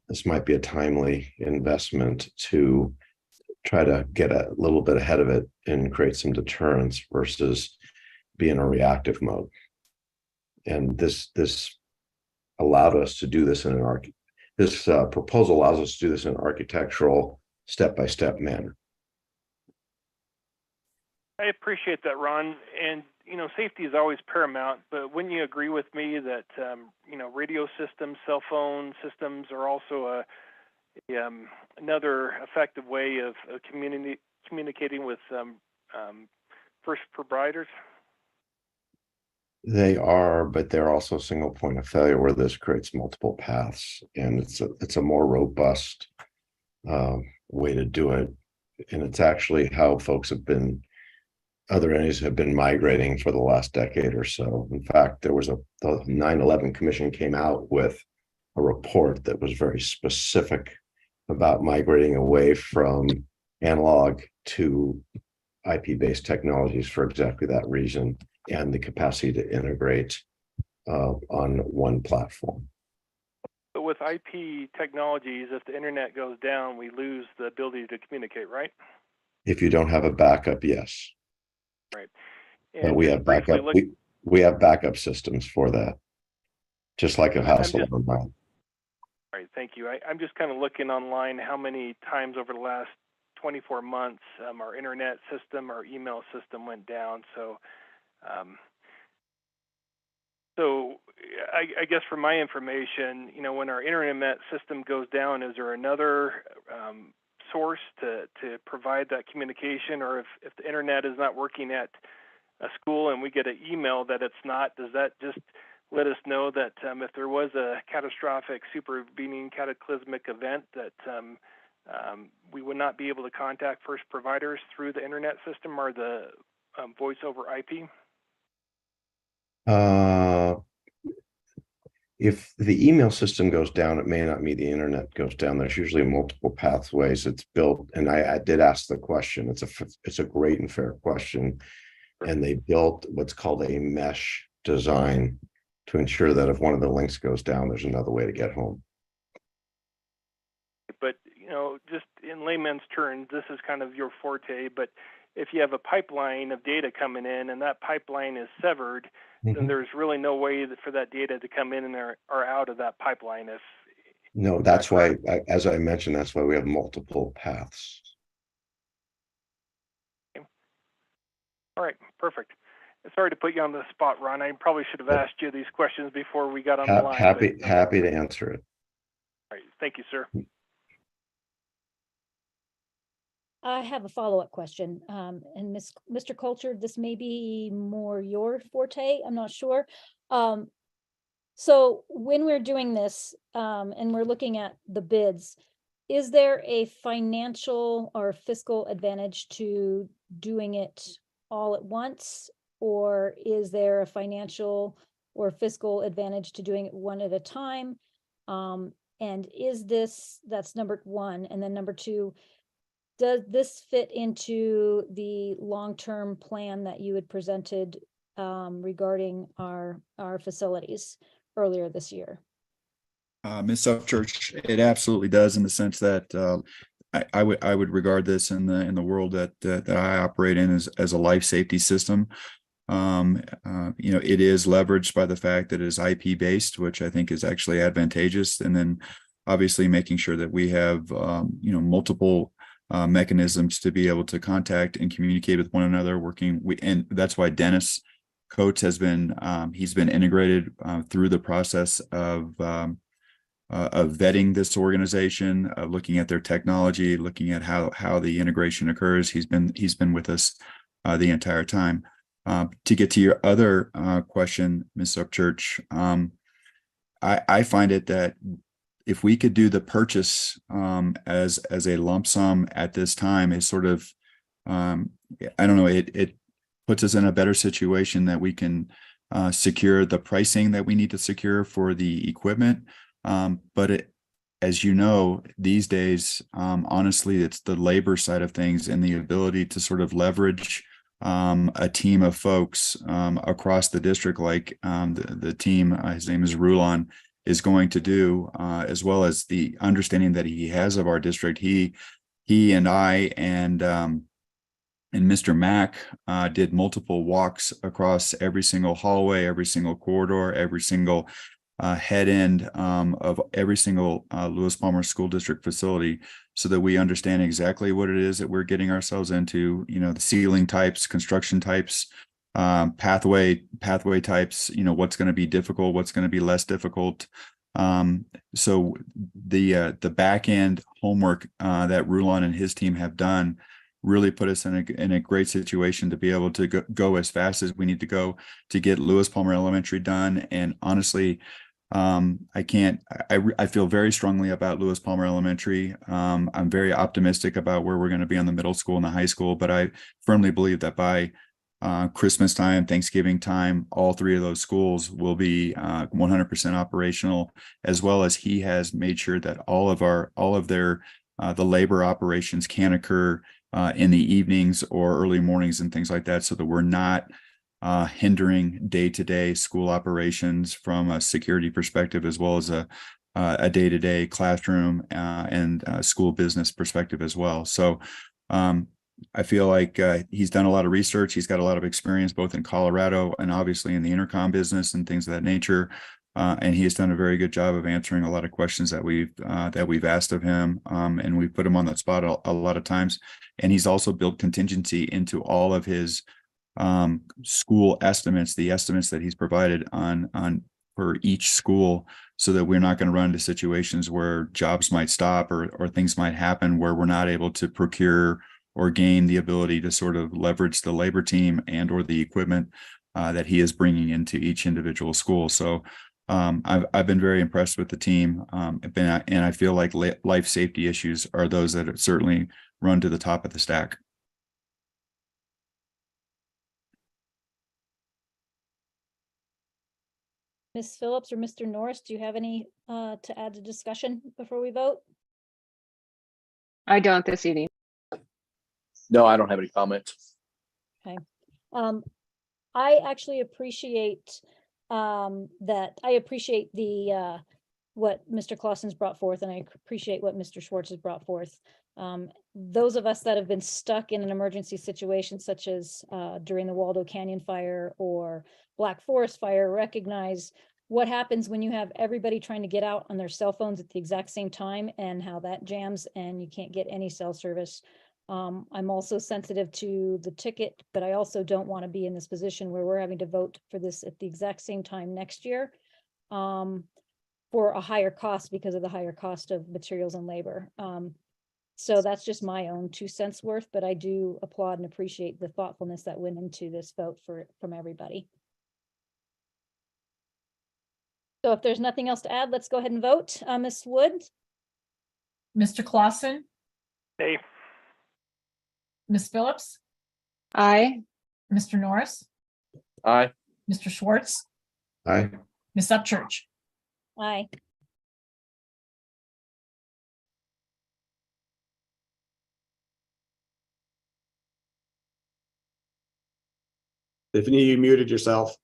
this might be a timely investment to try to get a little bit ahead of it and create some deterrence versus be in a reactive mode. And this allowed us to do this in this proposal allows us to do this in an architectural step-by-step manner. I appreciate that, Ron. And, safety is always paramount, but wouldn't you agree with me that, radio systems, cell phone systems are also another effective way of communicating with first providers? They are, but they're also single point of failure where this creates multiple paths, and it's a more robust way to do it. And it's actually how other entities have been migrating for the last decade or so. In fact, the 9/11 Commission came out with a report that was very specific about migrating away from analog to IP-based technologies for exactly that reason, and the capacity to integrate on one platform. But with IP technologies, if the internet goes down, we lose the ability to communicate, right? If you don't have a backup, yes. Right. But we have backup. We have backup systems for that, just like a house alarm. Right. Thank you. I'm just kind of looking online how many times over the last 24 months our internet system, our email system went down. So, I guess for my information, when our internet system goes down, is there another source to provide that communication? Or if the internet is not working at a school and we get an email that it's not, does that just let us know that if there was a catastrophic, supervening, cataclysmic event that we would not be able to contact first providers through the internet system or the voice over IP? If the email system goes down, it may not mean the internet goes down. There's usually multiple pathways. It's built, and I did ask the question. It's a great and fair question, and they built what's called a mesh design to ensure that if one of the links goes down, there's another way to get home. But just in layman's terms, this is kind of your forte. But if you have a pipeline of data coming in and that pipeline is severed, then there's really no way for that data to come in and or out of that pipeline. No, that's why, as I mentioned, that's why we have multiple paths. Okay. All right, perfect. Sorry to put you on the spot, Ron. I probably should have asked you these questions before we got on the line. Happy to answer it. All right, thank you, sir. I have a follow-up question. And Mr. Coulter, this may be more your forte, I'm not sure. So when we're doing this and we're looking at the bids, is there a financial or fiscal advantage to doing it all at once? Or is there a financial or fiscal advantage to doing it one at a time? And that's number one. And then number two, does this fit into the long-term plan that you had presented regarding our facilities earlier this year? Ms. Upchurch, it absolutely does, in the sense that I would regard this in the world that I operate in as a life safety system. It is leveraged by the fact that it is IP based, which I think is actually advantageous. And then obviously making sure that we have multiple mechanisms to be able to contact and communicate with one another, and that's why Dennis Coates has been he's been integrated through the process of vetting this organization, looking at their technology, looking at how the integration occurs. He's been with us the entire time. To get to your other question, Ms. Upchurch, I find it that if we could do the purchase as a lump sum at this time, is sort of I don't know, it puts us in a better situation that we can secure the pricing that we need to secure for the equipment. But as you know, these days, honestly, it's the labor side of things and the ability to sort of leverage a team of folks across the district, like the team, his name is Rulon, is going to do, as well as the understanding that he has of our district. He and I and Mr. Mack did multiple walks across every single hallway, every single corridor, every single head end of every single Lewis Palmer School District facility, so that we understand exactly what it is that we're getting ourselves into, you know, the ceiling types, construction types, pathway types, you know, what's going to be difficult, what's going to be less difficult. So the back end homework that Rulon and his team have done really put us in a great situation to be able to go as fast as we need to go to get Lewis Palmer Elementary done. And honestly, I feel very strongly about Lewis Palmer Elementary. I'm very optimistic about where we're going to be on the middle school and the high school, but I firmly believe that by Christmas time, Thanksgiving time, all three of those schools will be 100% operational, as well as he has made sure that all of their the labor operations can occur in the evenings or early mornings and things like that, so that we're not hindering day-to-day school operations from a security perspective, as well as a day-to-day classroom and school business perspective as well. So I feel like he's done a lot of research. He's got a lot of experience both in Colorado and obviously in the intercom business and things of that nature. And he has done a very good job of answering a lot of questions that we've asked of him, and we've put him on that spot a lot of times. And he's also built contingency into all of his school estimates, the estimates that he's provided on for each school, so that we're not going to run into situations where jobs might stop or things might happen where we're not able to procure or gain the ability to sort of leverage the labor team and or the equipment that he is bringing into each individual school. So I've been very impressed with the team, and I feel like life safety issues are those that certainly run to the top of the stack. Ms. Phillips or Mr. Norris, do you have any to add to discussion before we vote? I don't this evening. No, I don't have any comments. Okay. I actually appreciate that. I appreciate the what Mr. Clausen's brought forth, and I appreciate what Mr. Schwartz has brought forth. Those of us that have been stuck in an emergency situation, such as during the Waldo Canyon fire or Black Forest fire, recognize what happens when you have everybody trying to get out on their cell phones at the exact same time, and how that jams and you can't get any cell service. I'm also sensitive to the ticket, but I also don't want to be in this position where we're having to vote for this at the exact same time next year for a higher cost because of the higher cost of materials and labor. So that's just my own 2 cents worth, but I do applaud and appreciate the thoughtfulness that went into this vote from everybody. So if there's nothing else to add, let's go ahead and vote. Ms. Wood? Mr. Clausen, Hey, Ms. Phillips, Aye. Mr. Norris, Aye. Mr. Schwartz, Aye. Ms. Upchurch. Aye. Tiffany, you muted yourself.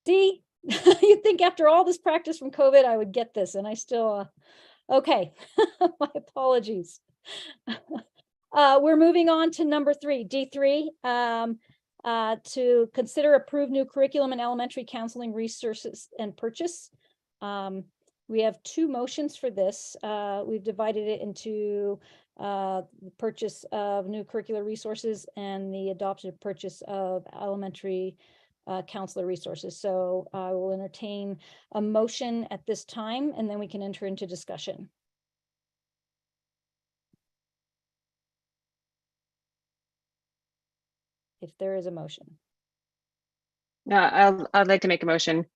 See, you'd think after all this practice from COVID, I would get this, and I still, okay, my apologies. We're moving on to number 3, D3, to consider approved new curriculum and elementary counseling resources and purchase. We have 2 motions for this. We've divided it into the purchase of new curricular resources and the adopted purchase of elementary counselor resources. So I will entertain a motion at this time, and then we can enter into discussion. If there is a motion. No, I'd like to make a motion.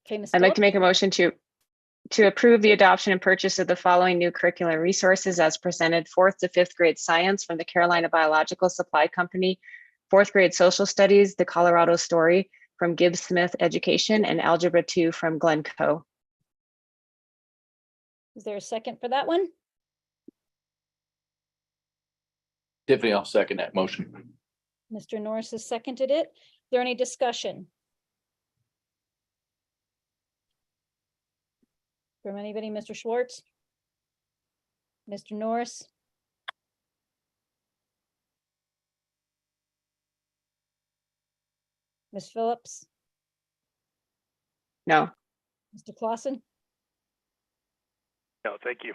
Okay, Ms. I'd like to Phillips? make a motion to approve the adoption and purchase of the following new curricular resources as presented: 4th to 5th grade science from the Carolina Biological Supply Company, 4th grade social studies, the Colorado Story from Gibbs Smith Education, and Algebra 2 from Glencoe. Is there a second for that one? Tiffany, I'll second that motion. Mr. Norris has seconded it. Is there any discussion? From anybody? Mr. Schwartz? Mr. Norris? Ms. Phillips? No. Mr. Clausen? No, thank you.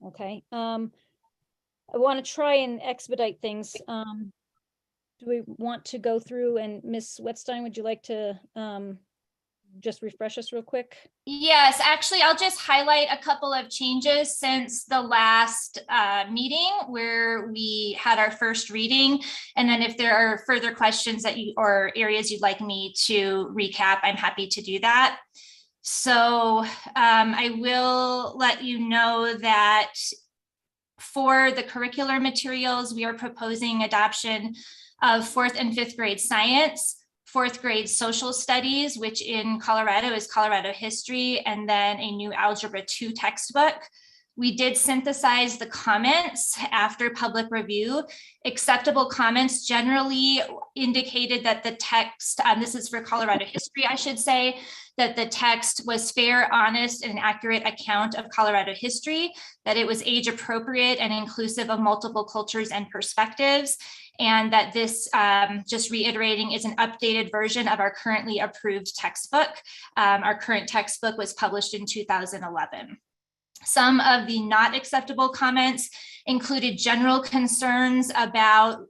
Okay, I want to try and expedite things. Do we want to go through, and Ms. Wetstein, would you like to just refresh us real quick? Yes, actually, I'll just highlight a couple of changes since the last meeting where we had our first reading. And then if there are further questions that you or areas you'd like me to recap, I'm happy to do that. So I will let you know that for the curricular materials, we are proposing adoption of 4th and 5th grade science, 4th grade social studies, which in Colorado is Colorado history, and then a new Algebra 2 textbook. We did synthesize the comments after public review. Acceptable comments generally indicated that the text, this is for Colorado history, I should say, that the text was fair, honest, and accurate account of Colorado history, that it was age appropriate and inclusive of multiple cultures and perspectives, and that this, just reiterating, is an updated version of our currently approved textbook. Our current textbook was published in 2011. Some of the not acceptable comments included general concerns about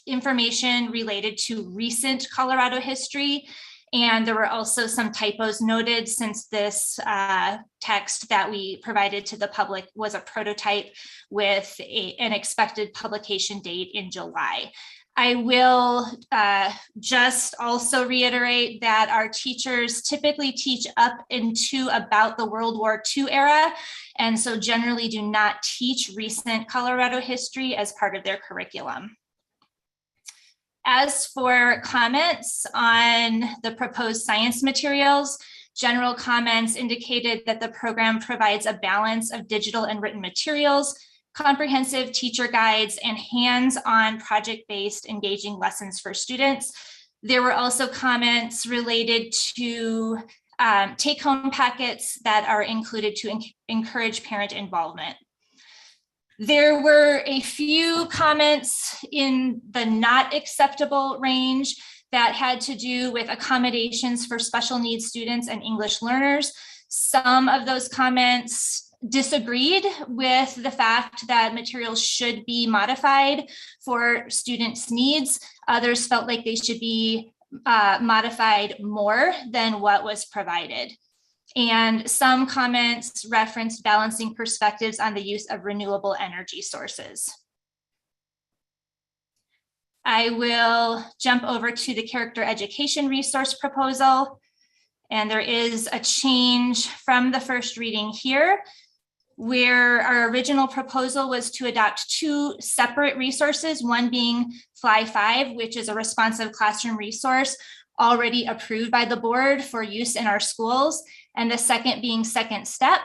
information related to recent Colorado history. And there were also some typos noted since this text that we provided to the public was a prototype with an expected publication date in July. I will just also reiterate that our teachers typically teach up into about the World War II era, and so generally do not teach recent Colorado history as part of their curriculum. As for comments on the proposed science materials, general comments indicated that the program provides a balance of digital and written materials, comprehensive teacher guides, and hands-on project-based engaging lessons for students. There were also comments related to take-home packets that are included to encourage parent involvement. There were a few comments in the not acceptable range that had to do with accommodations for special needs students and English learners. Some of those comments disagreed with the fact that materials should be modified for students' needs. Others felt like they should be modified more than what was provided. And some comments referenced balancing perspectives on the use of renewable energy sources. I will jump over to the character education resource proposal. And there is a change from the first reading here, where our original proposal was to adopt 2 separate resources, one being Fly 5, which is a responsive classroom resource already approved by the board for use in our schools, and the second being Second Step,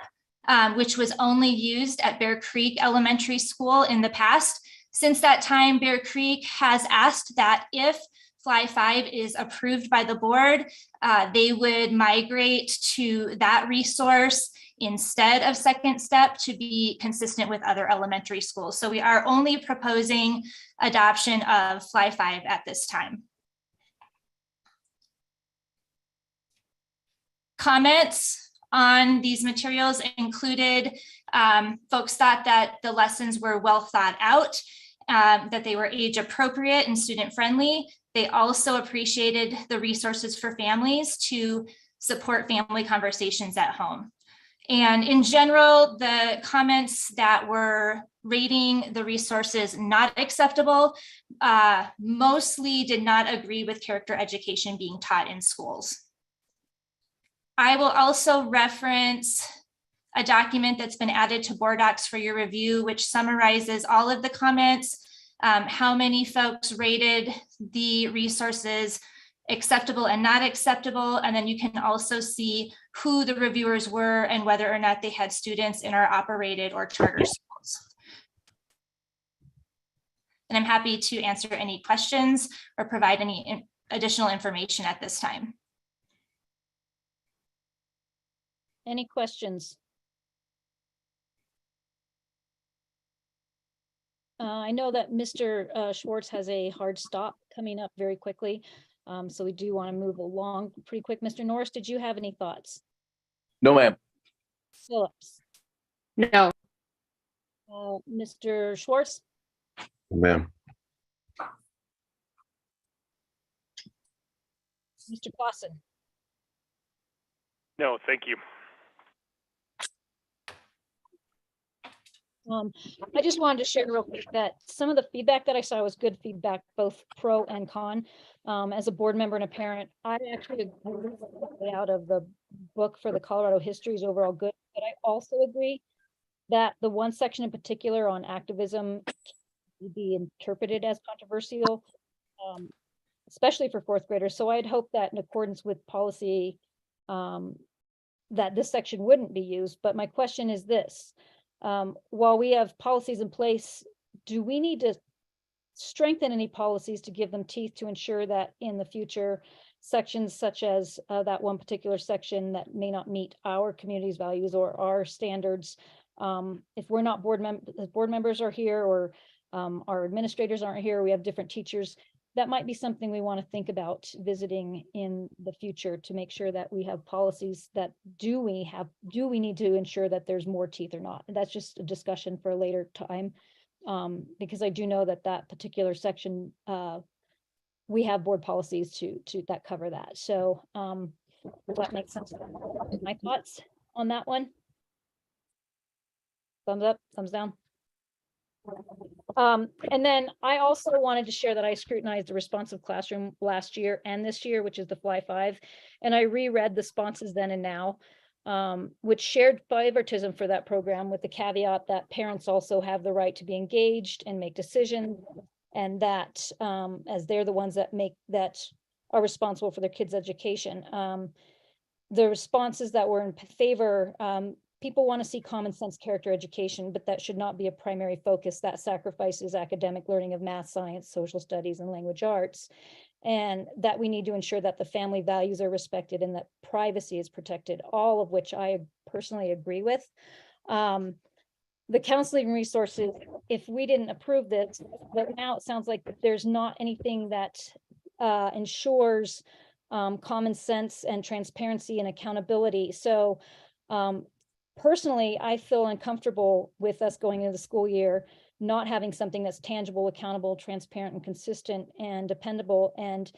which was only used at Bear Creek Elementary School in the past. Since that time, Bear Creek has asked that if Fly 5 is approved by the board, they would migrate to that resource instead of Second Step to be consistent with other elementary schools. So we are only proposing adoption of Fly 5 at this time. Comments on these materials included folks thought that the lessons were well thought out, that they were age appropriate and student friendly. They also appreciated the resources for families to support family conversations at home. And in general, the comments that were rating the resources not acceptable mostly did not agree with character education being taught in schools. I will also reference a document that's been added to board docs for your review, which summarizes all of the comments, how many folks rated the resources acceptable and not acceptable. And then you can also see who the reviewers were and whether or not they had students in our operated or charter schools. And I'm happy to answer any questions or provide any additional information at this time. Any questions? I know that Mr. Schwartz has a hard stop coming up very quickly. So we do want to move along pretty quick. Mr. Norris, did you have any thoughts? No, ma'am. Phillips? No. Mr. Schwartz? Ma'am. Mr. Clausen? No, thank you. I just wanted to share real quick that some of the feedback that I saw was good feedback, both pro and con. As a board member and a parent, I actually agree with the layout of the book for the Colorado history is overall good, but I also agree that the one section in particular on activism can be interpreted as controversial, especially for fourth graders. So I'd hope that in accordance with policy, that this section wouldn't be used. But my question is this. While we have policies in place, do we need to strengthen any policies to give them teeth to ensure that in the future sections such as that one particular section that may not meet our community's values or our standards, if we're not board members are here or our administrators aren't here, we have different teachers, that might be something we want to think about visiting in the future to make sure that we have policies that do we need to ensure that there's more teeth or not. And that's just a discussion for a later time, because I do know that that particular section, we have board policies to that cover that. So that makes sense. My thoughts on that one? Thumbs up, thumbs down. And then I also wanted to share that I scrutinized the responsive classroom last year and this year, which is the Fly 5, and I reread the responses then and now, which shared favoritism for that program with the caveat that parents also have the right to be engaged and make decisions, and that as they're the ones that are responsible for their kids' education. The responses that were in favor, people want to see common sense character education, but that should not be a primary focus. That sacrifices academic learning of math, science, social studies, and language arts. And that we need to ensure that the family values are respected and that privacy is protected, all of which I personally agree with. The counseling resources, if we didn't approve this, but now it sounds like there's not anything that ensures common sense and transparency and accountability. So personally, I feel uncomfortable with us going into the school year, not having something that's tangible, accountable, transparent, and consistent and dependable. And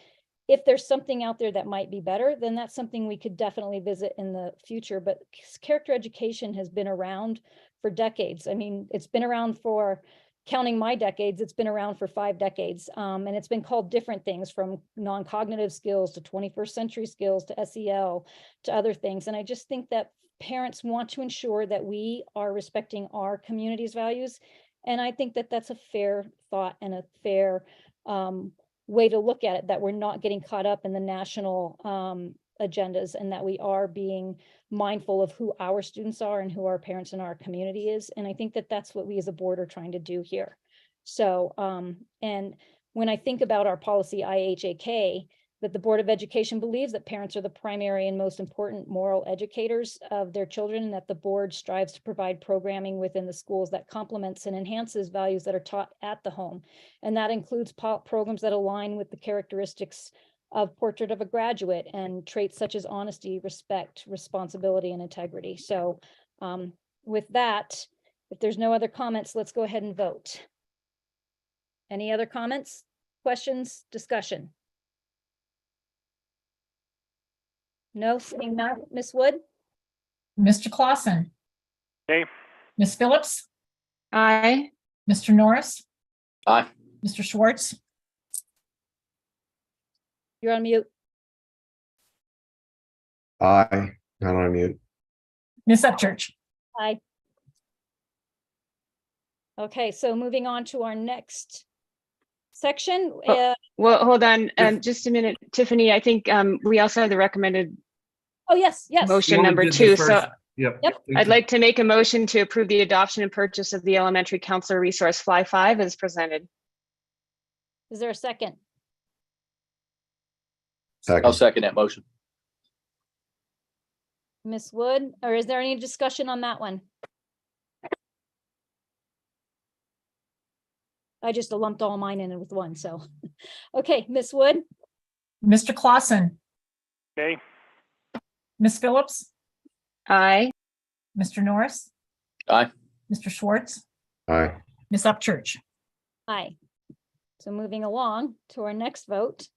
if there's something out there that might be better, then that's something we could definitely visit in the future. But character education has been around for decades. I mean, it's been around for, counting my decades, it's been around for 5 decades. And it's been called different things, from non-cognitive skills to 21st century skills to SEL to other things. And I just think that parents want to ensure that we are respecting our community's values. And I think that that's a fair thought and a fair way to look at it, that we're not getting caught up in the national agendas, and that we are being mindful of who our students are and who our parents in our community is. And I think that that's what we as a board are trying to do here. So, and when I think about our policy IHAK, that the Board of Education believes that parents are the primary and most important moral educators of their children, and that the board strives to provide programming within the schools that complements and enhances values that are taught at the home. And that includes programs that align with the characteristics of Portrait of a Graduate and traits such as honesty, respect, responsibility, and integrity. So with that, if there's no other comments, let's go ahead and vote. Any other comments, questions, discussion? No, seeing none. Ms. Wood? Mr. Clausen, Okay, Ms. Phillips, Aye. Mr. Norris, Aye. Mr. Schwartz, You're on mute. Aye, not on mute. Ms. Upchurch. Aye. Okay, so moving on to our next section. Well, hold on, Yes. just a minute, Tiffany. I think we also have the recommended Oh, yes, yes. We motion only number did the 2. first- So Yep. Yep. I'd like to make a motion to approve the adoption and purchase of the elementary counselor resource Fly 5 as presented. Is there a second? I'll Second, second that motion. Ms. Wood, or is there any discussion on that one? I just lumped all mine in with one, so. Okay, Ms. Wood? Mr. Clausen, okay, Ms. Phillips, Aye. Mr. Norris, Aye. Mr. Schwartz, aye, Ms. Upchurch. Aye. So moving along to our next vote.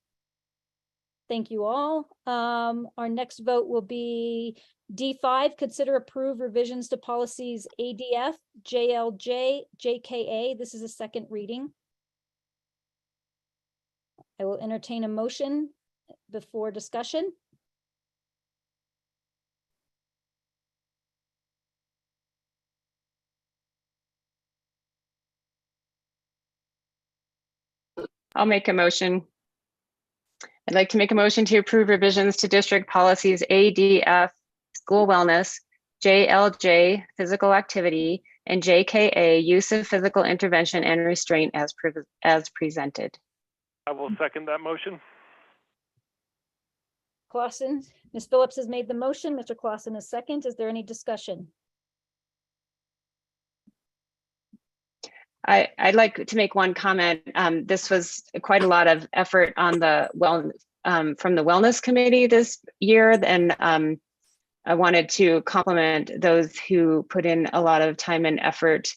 Thank you all. Our next vote will be D5, consider approve revisions to policies ADF, JLJ, JKA. This is a second reading. I will entertain a motion before discussion. I'll make a motion. I'd like to make a motion to approve revisions to district policies ADF, school wellness, JLJ, physical activity, and JKA, use of physical intervention and restraint as presented. I will second that motion. Clausen, Ms. Phillips has made the motion. Mr. Clausen is second. Is there any discussion? I'd like to make one comment. This was quite a lot of effort on the from the wellness committee this year, and I wanted to compliment those who put in a lot of time and effort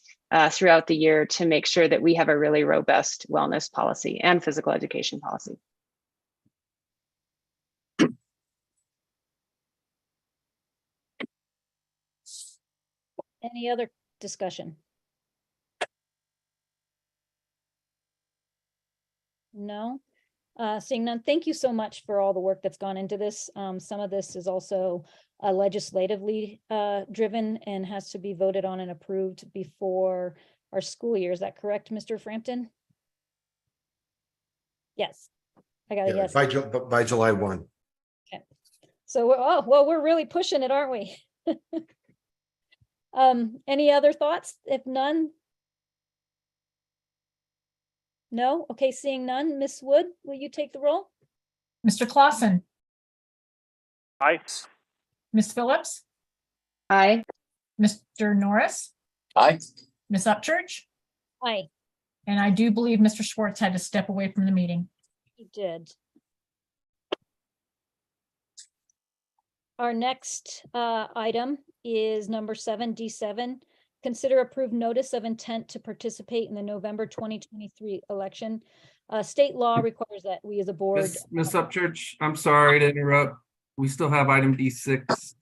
throughout the year to make sure that we have a really robust wellness policy and physical education policy. Any other discussion? No? Seeing none, thank you so much for all the work that's gone into this. Some of this is also legislatively driven and has to be voted on and approved before our school year. Is that correct, Mr. Frampton? Yes. I got a yes. By July 1. So, we're really pushing it, aren't we? Any other thoughts? If none? No? Okay, seeing none. Ms. Wood, will you take the roll? Mr. Clausen, Aye. Ms. Phillips, Aye. Mr. Norris, Aye. Ms. Upchurch, Aye, and I do believe Mr. Schwartz had to step away from the meeting. he did. Our next item is number 7, D7. Consider approved notice of intent to participate in the November 2023 election. State law requires that we as a board. Ms. Upchurch, I'm sorry to interrupt. We still have item D6.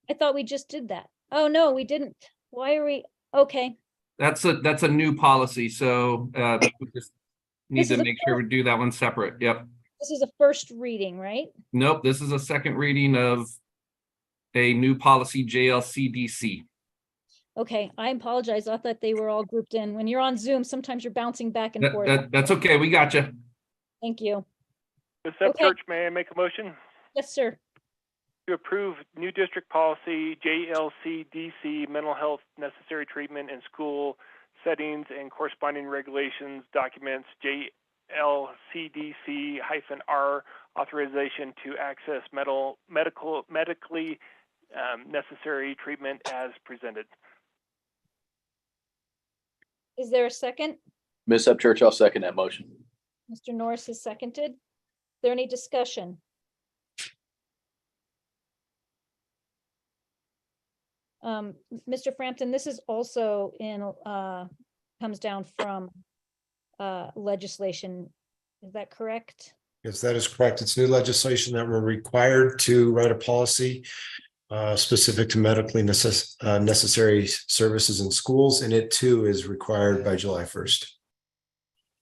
I thought we just did that. Oh, no, we didn't. Why are we? Okay. That's a new policy, so we just need This to is a make sure we do that one separate. Yep. This is a first reading, right? Nope, this is a second reading of a new policy, JLCDC. Okay, I apologize. I thought they were all grouped in. When you're on Zoom, sometimes you're bouncing back and forth. That's okay. We got you. Thank you. Ms. Okay. Upchurch, may I make a motion Yes, sir. to approve new district policy JLCDC, mental health necessary treatment in school settings and corresponding regulations documents JLCDC-R authorization to access medically necessary treatment as presented. Is there a second? Ms. Upchurch, I'll second that motion. Mr. Norris is seconded. there any discussion? Mr. Frampton, this is also in, comes down from legislation. Is that correct? Yes, that is correct. It's new legislation that we're required to write a policy specific to medically necessary services in schools, and it too is required by July 1st.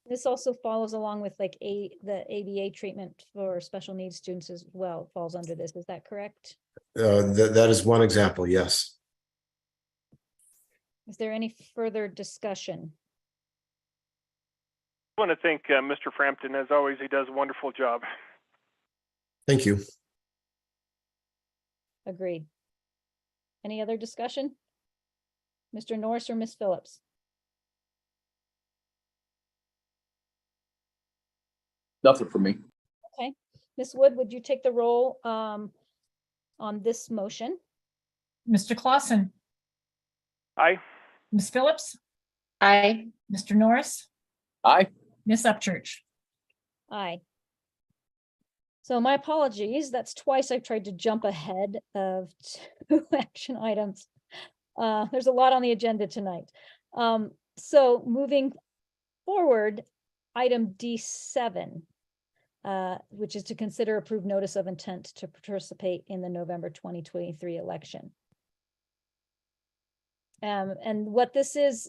This also follows along with like the ABA treatment for special needs students as well, falls under this. Is that correct? That is one example, yes. Is there any further discussion? I want to thank Mr. Frampton. As always, he does a wonderful job. Thank you. Agreed. Any other discussion? Mr. Norris or Ms. Phillips? Nothing for me. Okay. Ms. Wood, would you take the roll on this motion? Mr. Clausen, Aye. Ms. Phillips, Aye. Mr. Norris, Aye. Ms. Upchurch. Aye. So my apologies. That's twice I've tried to jump ahead of 2 action items. There's a lot on the agenda tonight. So moving forward, item D7, which is to consider approved notice of intent to participate in the November 2023 election. And what this is,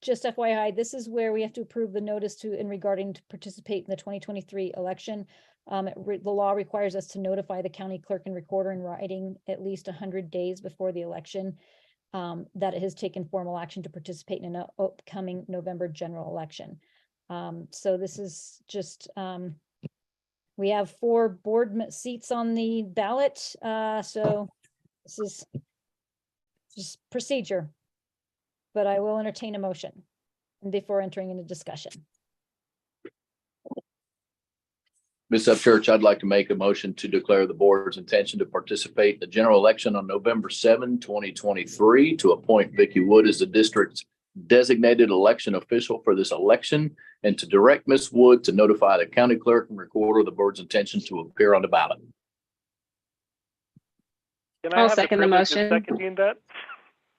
just FYI, this is where we have to approve the notice to in regarding to participate in the 2023 election. The law requires us to notify the county clerk and recorder in writing at least 100 days before the election that it has taken formal action to participate in an upcoming November general election. So this is just, we have 4 board seats on the ballot. So this is just procedure, but I will entertain a motion before entering into discussion. Ms. Upchurch, I'd like to make a motion to declare the board's intention to participate in the general election on November 7, 2023, to appoint Vicki Wood as the district's designated election official for this election, and to direct Ms. Wood to notify the county clerk and recorder of the board's intention to appear on the ballot. Can I'll have second the privilege of motion. Seconding that.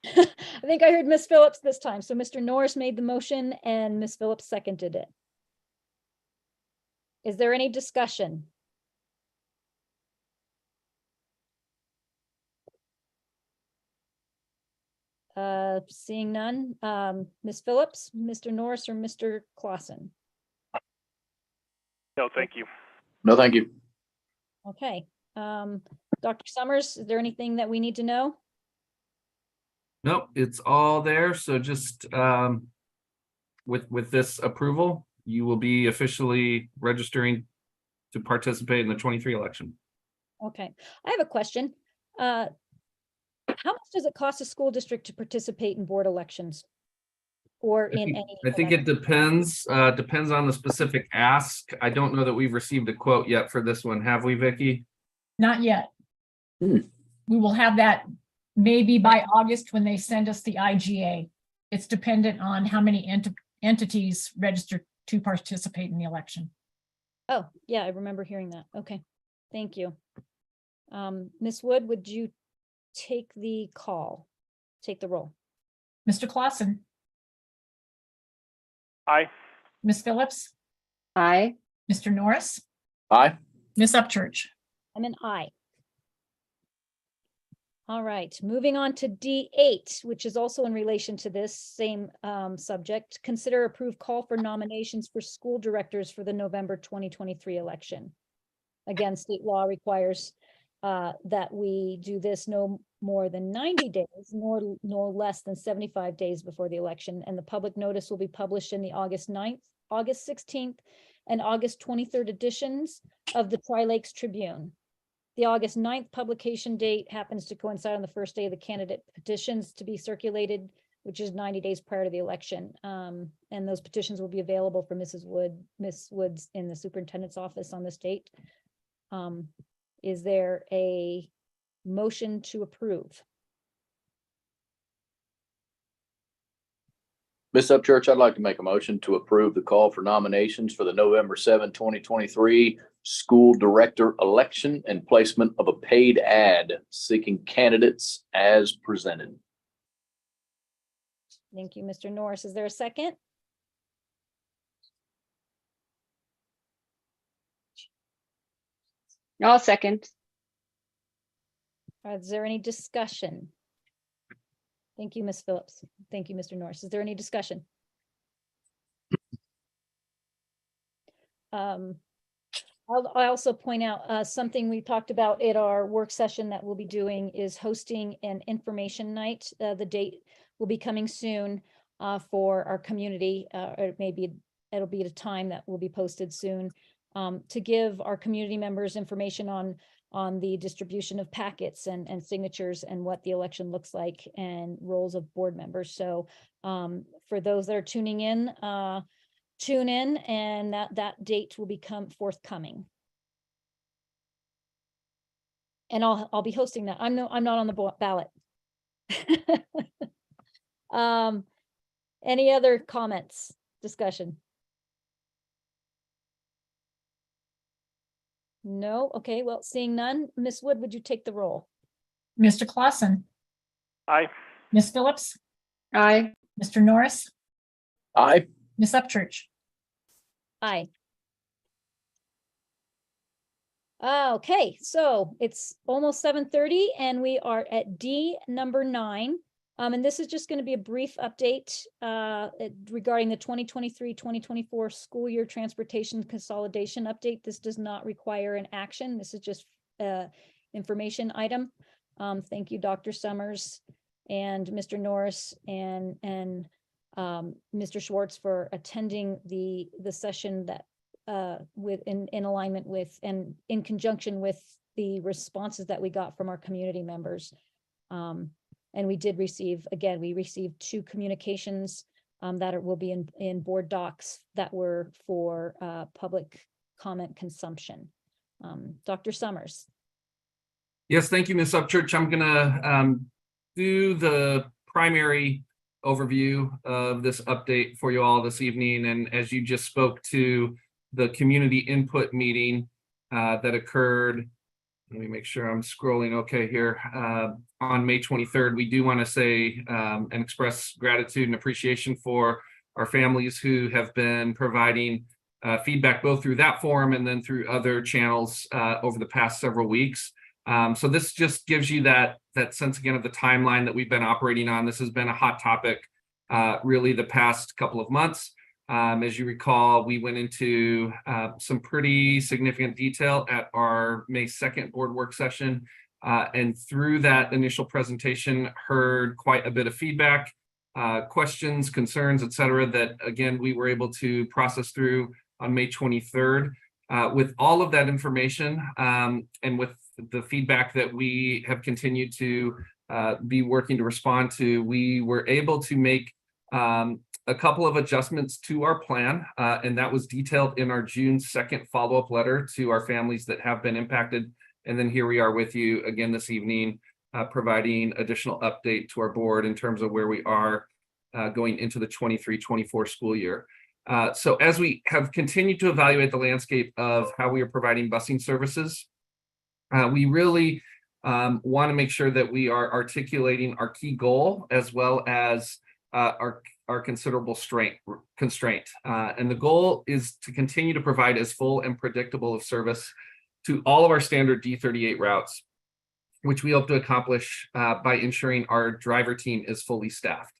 I think I heard Ms. Phillips this time. So Mr. Norris made the motion and Ms. Phillips seconded it. Is there any discussion? Seeing none, Ms. Phillips, Mr. Norris, or Mr. Clausen? No, thank you. No, thank you. Okay. Dr. Summers, is there anything that we need to know? Nope, it's all there. So just with this approval, you will be officially registering to participate in the 23 election. Okay, I have a question. How much does it cost a school district to participate in board elections? Or in any? I think it depends on the specific ask. I don't know that we've received a quote yet for this one. Have we, Vicki? Not yet. We will have that maybe by August when they send us the IGA. It's dependent on how many entities register to participate in the election. Oh, yeah, I remember hearing that. Okay, thank you. Ms. Wood, would you take the roll? Mr. Clausen, Aye. Ms. Phillips, Aye. Mr. Norris, Aye. Ms. Upchurch. I'm an aye. All right, moving on to D8, which is also in relation to this same subject. Consider approved call for nominations for school directors for the November 2023 election. Again, state law requires that we do this no more than 90 days, nor less than 75 days before the election. And the public notice will be published in the August 9th, August 16th, and August 23rd editions of the Tri-Lakes Tribune. The August 9th publication date happens to coincide on the first day of the candidate petitions to be circulated, which is 90 days prior to the election. And those petitions will be available for Ms. Woods in the superintendent's office on this date. Is there a motion to approve? Ms. Upchurch, I'd like to make a motion to approve the call for nominations for the November 7, 2023 school director election and placement of a paid ad seeking candidates as presented. Thank you, Mr. Norris. Is there a second? I'll second. Is there any discussion? Thank you, Ms. Phillips. Thank you, Mr. Norris. Is there any discussion? I also point out something we talked about at our work session that we'll be doing is hosting an information night. The date will be coming soon for our community, or maybe it'll be at a time that will be posted soon, to give our community members information on the distribution of packets and signatures and what the election looks like and roles of board members. So for those that are tuning in, tune in, and that date will become forthcoming. And I'll be hosting that. I'm not on the ballot. Any other comments, discussion? No. Okay. Well, seeing none, Ms. Wood, would you take the roll? Mr. Clausen, Aye. Ms. Phillips, Aye. Mr. Norris, Aye. Ms. Upchurch. Aye. Okay, so it's almost 7:30 and we are at D number 9. And this is just going to be a brief update regarding the 2023-2024 school year transportation consolidation update. This does not require an action. This is just information item. Thank you, Dr. Summers and Mr. Norris and Mr. Schwartz for attending the session that in alignment with and in conjunction with the responses that we got from our community members. And we did receive, again, we received 2 communications that will be in board docs that were for public comment consumption. Dr. Summers. Yes, thank you, Ms. Upchurch. I'm gonna do the primary overview of this update for you all this evening. And as you just spoke to the community input meeting that occurred, let me make sure I'm scrolling okay here, on May 23rd, we do want to say and express gratitude and appreciation for our families who have been providing feedback both through that forum and then through other channels over the past several weeks. So this just gives you that sense again of the timeline that we've been operating on. This has been a hot topic really the past couple of months. As you recall, we went into some pretty significant detail at our May 2nd board work session. And through that initial presentation, heard quite a bit of feedback, questions, concerns, et cetera, that again, we were able to process through on May 23rd. With all of that information and with the feedback that we have continued to be working to respond to, we were able to make a couple of adjustments to our plan, and that was detailed in our June 2nd follow-up letter to our families that have been impacted. And then here we are with you again this evening, providing additional update to our board in terms of where we are going into the 23-24 school year. So as we have continued to evaluate the landscape of how we are providing busing services, we really want to make sure that we are articulating our key goal as well as our considerable constraint. And the goal is to continue to provide as full and predictable of service to all of our standard D38 routes, which we hope to accomplish by ensuring our driver team is fully staffed.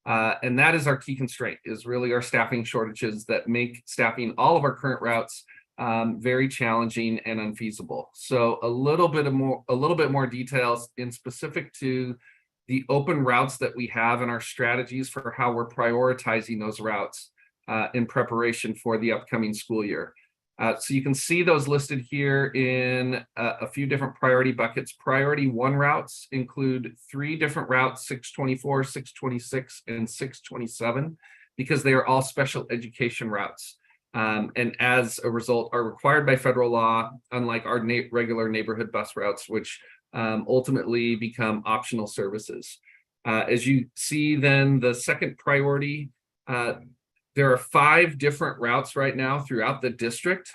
And that is our key constraint, is really our staffing shortages that make staffing all of our current routes very challenging and unfeasible. So a little bit more details in specific to the open routes that we have and our strategies for how we're prioritizing those routes in preparation for the upcoming school year. So you can see those listed here in a few different priority buckets. Priority 1 routes include 3 different routes, 624, 626, and 627, because they are all special education routes. And as a result are required by federal law, unlike our regular neighborhood bus routes, which ultimately become optional services. As you see then the second priority, there are 5 different routes right now throughout the district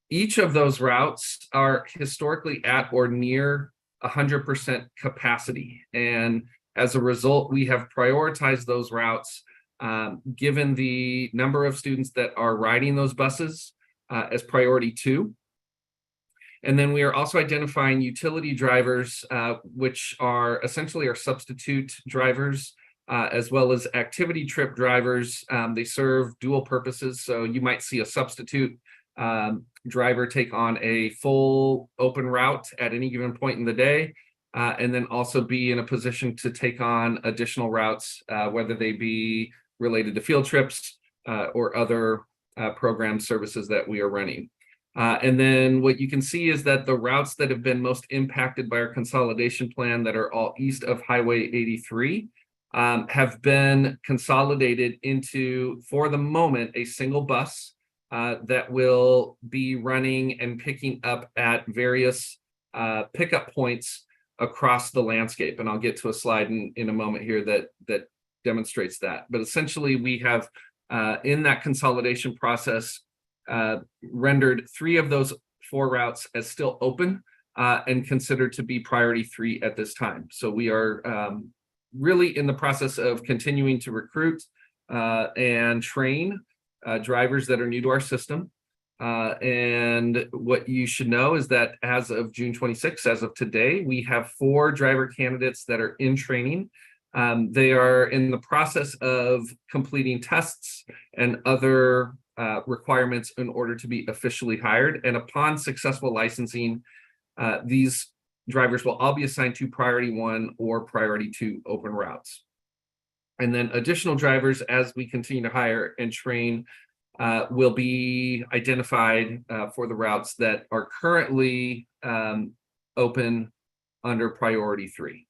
Each of those routes are historically at or near 100% capacity. And as a result, we have prioritized those routes given the number of students that are riding those buses as priority 2. And then we are also identifying utility drivers, which are essentially our substitute drivers, as well as activity trip drivers. They serve dual purposes. So you might see a substitute driver take on a full open route at any given point in the day, and then also be in a position to take on additional routes, whether they be related to field trips or other program services that we are running. And then what you can see is that the routes that have been most impacted by our consolidation plan that are all east of Highway 83 have been consolidated into, for the moment, a single bus that will be running and picking up at various pickup points across the landscape. And I'll get to a slide in a moment here that demonstrates that. But essentially, we have, in that consolidation process, rendered 3 of those 4 routes as still open and considered to be priority 3 at this time. So we are really in the process of continuing to recruit and train drivers that are new to our system. And what you should know is that as of June 26th, as of today, we have 4 driver candidates that are in training. They are in the process of completing tests and other requirements in order to be officially hired. And upon successful licensing, these drivers will all be assigned to priority 1 or priority 2 open routes. And then additional drivers, as we continue to hire and train, will be identified for the routes that are currently open under priority 3.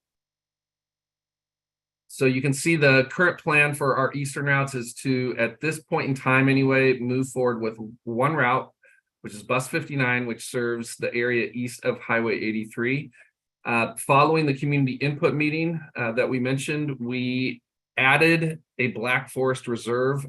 So you can see the current plan for our eastern routes is to, at this point in time anyway, move forward with 1 route, which is bus 59, which serves the area east of Highway 83. Following the community input meeting that we mentioned, we added a Black Forest Reserve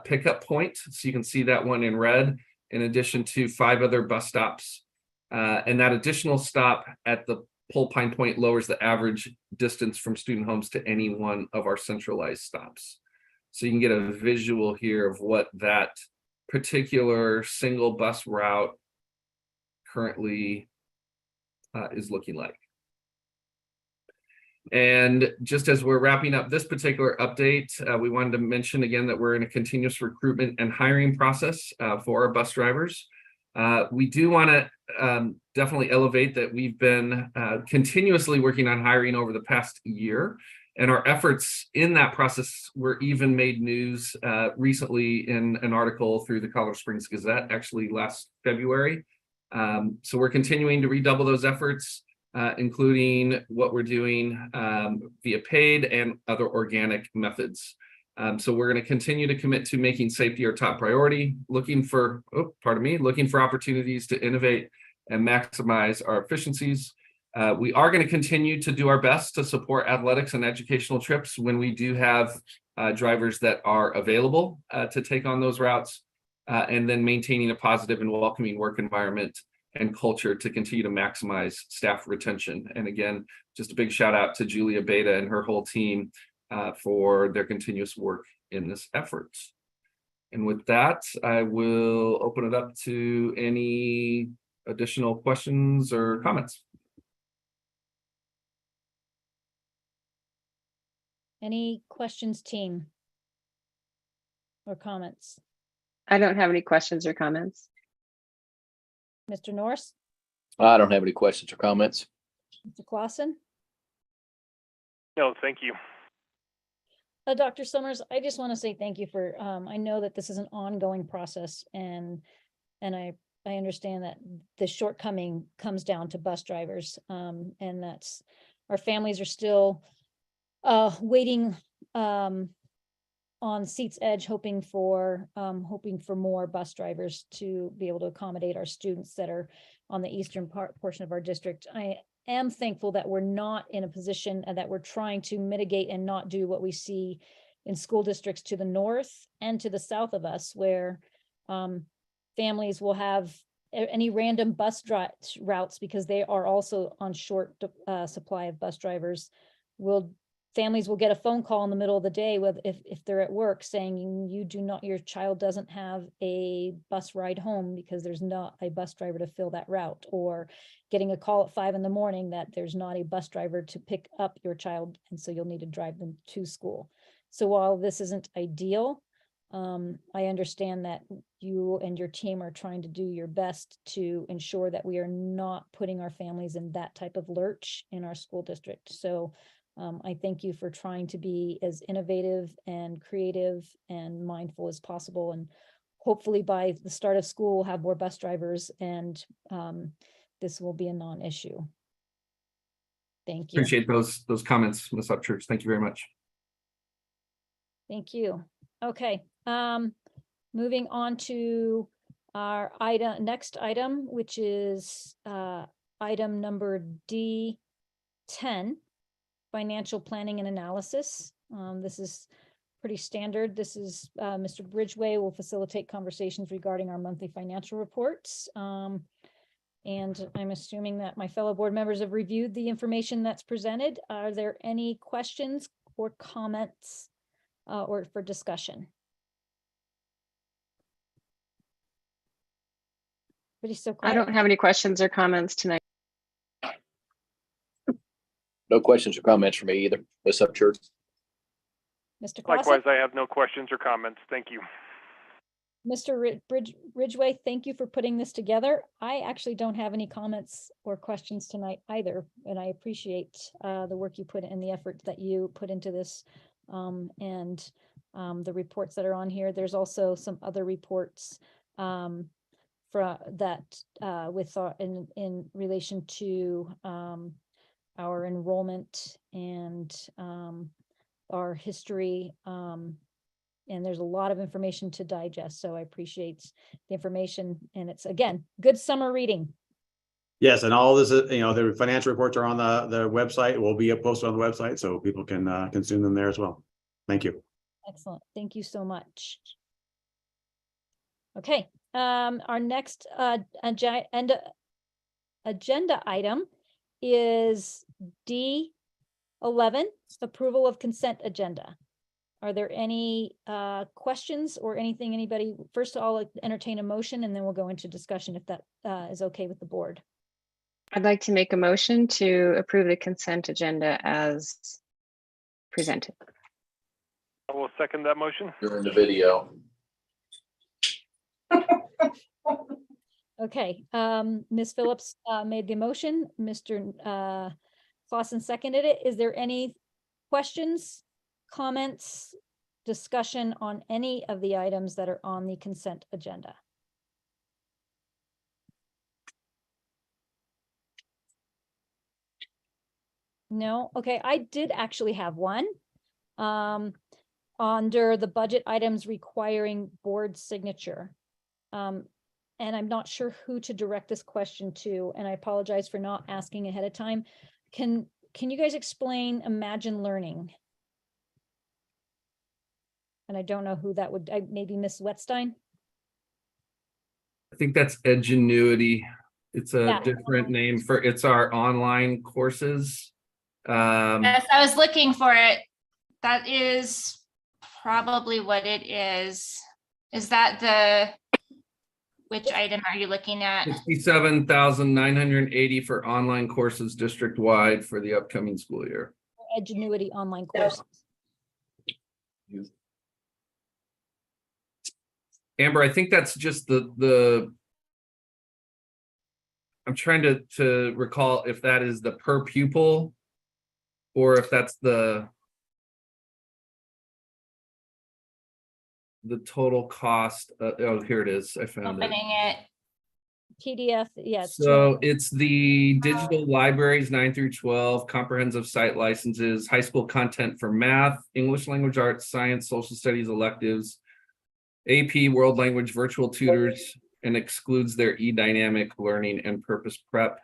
pickup point. So you can see that one in red, in addition to 5 other bus stops. And that additional stop at the Pole Pine Point lowers the average distance from student homes to any one of our centralized stops. So you can get a visual here of what that particular single bus route currently is looking like. And just as we're wrapping up this particular update, we wanted to mention again that we're in a continuous recruitment and hiring process for our bus drivers. We do want to definitely elevate that we've been continuously working on hiring over the past year, and our efforts in that process were even made news recently in an article through the Colorado Springs Gazette, actually last February. So we're continuing to redouble those efforts, including what we're doing via paid and other organic methods. So we're going to continue to commit to making safety our top priority, looking for opportunities to innovate and maximize our efficiencies. We are going to continue to do our best to support athletics and educational trips when we do have drivers that are available to take on those routes, and then maintaining a positive and welcoming work environment and culture to continue to maximize staff retention. And again, just a big shout out to Julia Beta and her whole team for their continuous work in this effort. And with that, I will open it up to any additional questions or comments. Any questions, team? Or comments? I don't have any questions or comments. Mr. Norris, I don't have any questions or comments. Mr. Clausen? No, thank you. Dr. Summers, I just want to say thank you for, I know that this is an ongoing process, and I understand that the shortcoming comes down to bus drivers, and that's, our families are still waiting on seat's edge, hoping for more bus drivers to be able to accommodate our students that are on the eastern portion of our district. I am thankful that we're not in a position and that we're trying to mitigate and not do what we see in school districts to the north and to the south of us, where families will have any random bus routes, because they are also on short supply of bus drivers, families will get a phone call in the middle of the day with, if they're at work, saying your child doesn't have a bus ride home because there's not a bus driver to fill that route, or getting a call at 5 a.m. that there's not a bus driver to pick up your child, and so you'll need to drive them to school. So while this isn't ideal, I understand that you and your team are trying to do your best to ensure that we are not putting our families in that type of lurch in our school district. So I thank you for trying to be as innovative and creative and mindful as possible. And hopefully by the start of school, we'll have more bus drivers, and this will be a non-issue. Thank you. Appreciate those comments, Ms. Upchurch. Thank you very much. Thank you. Okay, moving on to our next item, which is item number D10, financial planning and analysis. This is pretty standard. This is Mr. Bridgeway will facilitate conversations regarding our monthly financial reports. And I'm assuming that my fellow board members have reviewed the information that's presented. Are there any questions or comments or for discussion? So I don't have any questions or comments tonight. No questions or comments for me either. Ms. Upchurch. Mr. Likewise, I have no questions or comments. Thank you. Mr. Ridgeway, thank you for putting this together. I actually don't have any comments or questions tonight either, and I appreciate the work you put in, the effort that you put into this, and the reports that are on here. There's also some other reports in relation to our enrollment and our history. And there's a lot of information to digest. So I appreciate the information. And it's, again, good summer reading. Yes, and all this is, the financial reports are on the website. It will be posted on the website so people can consume them there as well. Thank you. Excellent. Thank you so much. Okay, our next agenda item is D11, approval of consent agenda. Are there any questions or anything anybody? First, I'll entertain a motion and then we'll go into discussion if that is okay with the board. I'd like to make a motion to approve the consent agenda as presented. I will second that motion. During the video. Okay, Ms. Phillips made the motion. Mr. Clausen seconded it. Is there any questions, comments, discussion on any of the items that are on the consent agenda? No? Okay, I did actually have one. Under the budget items requiring board signature. And I'm not sure who to direct this question to, and I apologize for not asking ahead of time. Can you guys explain Imagine Learning? And I don't know who that would, maybe Miss Wetstein? I think that's Edgenuity. It's a different name for, it's our online courses. Yes, I was looking for it. That is probably what it is. Is that which item are you looking at? 67,980 for online courses district-wide for the upcoming school year. Edgenuity online courses. Amber, I think that's just the I'm trying to recall if that is the per pupil or if that's the total cost. Oh, here it is. I found Opening it. PDF, yes. So it's the digital libraries 9 through 12, comprehensive site licenses, high school content for math, English language arts, science, social studies electives, AP, world language, virtual tutors, and excludes their e-dynamic learning and purpose prep.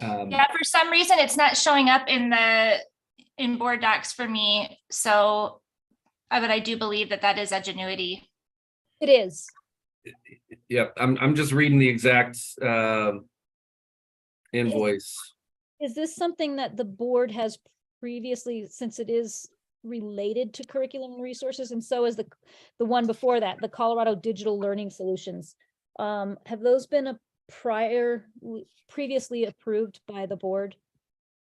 Yeah, for some reason, it's not showing up in board docs for me. So, but I do believe that is Edgenuity. It is. Yep, I'm just reading the exact invoice. Is this something that the board has previously, since it is related to curriculum and resources, and so is the one before that, the Colorado Digital Learning Solutions? Have those been previously approved by the board?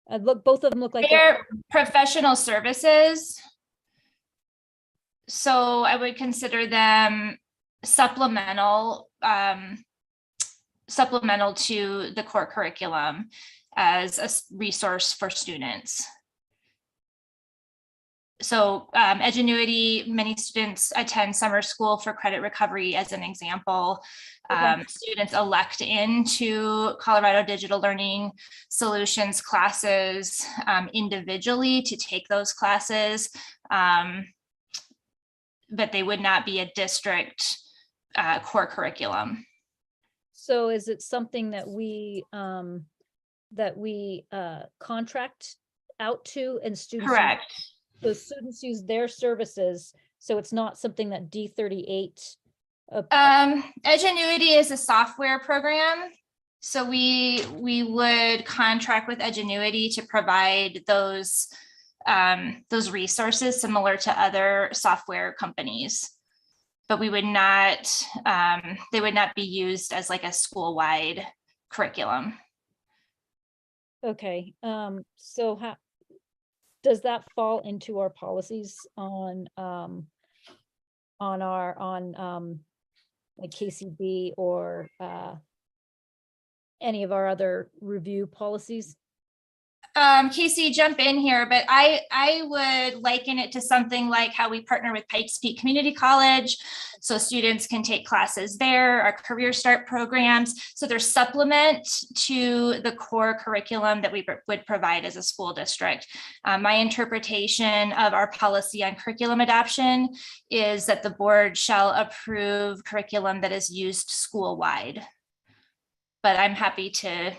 Look, both of them look like They're professional services. So I would consider them supplemental to the core curriculum as a resource for students. So Edgenuity, many students attend summer school for credit recovery as an example. Students elect into Colorado Digital Learning Solutions classes individually to take those classes, but they would not be a district core curriculum. So is it something that we contract out to, and students? Correct. So students use their services, so it's not something that D38. Edgenuity is a software program. So we would contract with Edgenuity to provide those resources similar to other software companies. But we would not, they would not be used as like a school-wide curriculum. Okay, so how does that fall into our policies on like KCB or any of our other review policies? Casey, jump in here, but I would liken it to something like how we partner with Pikes Peak Community College, so students can take classes there, our Career Start programs. So they're supplement to the core curriculum that we would provide as a school district. My interpretation of our policy on curriculum adoption is that the board shall approve curriculum that is used school-wide. But I'm happy to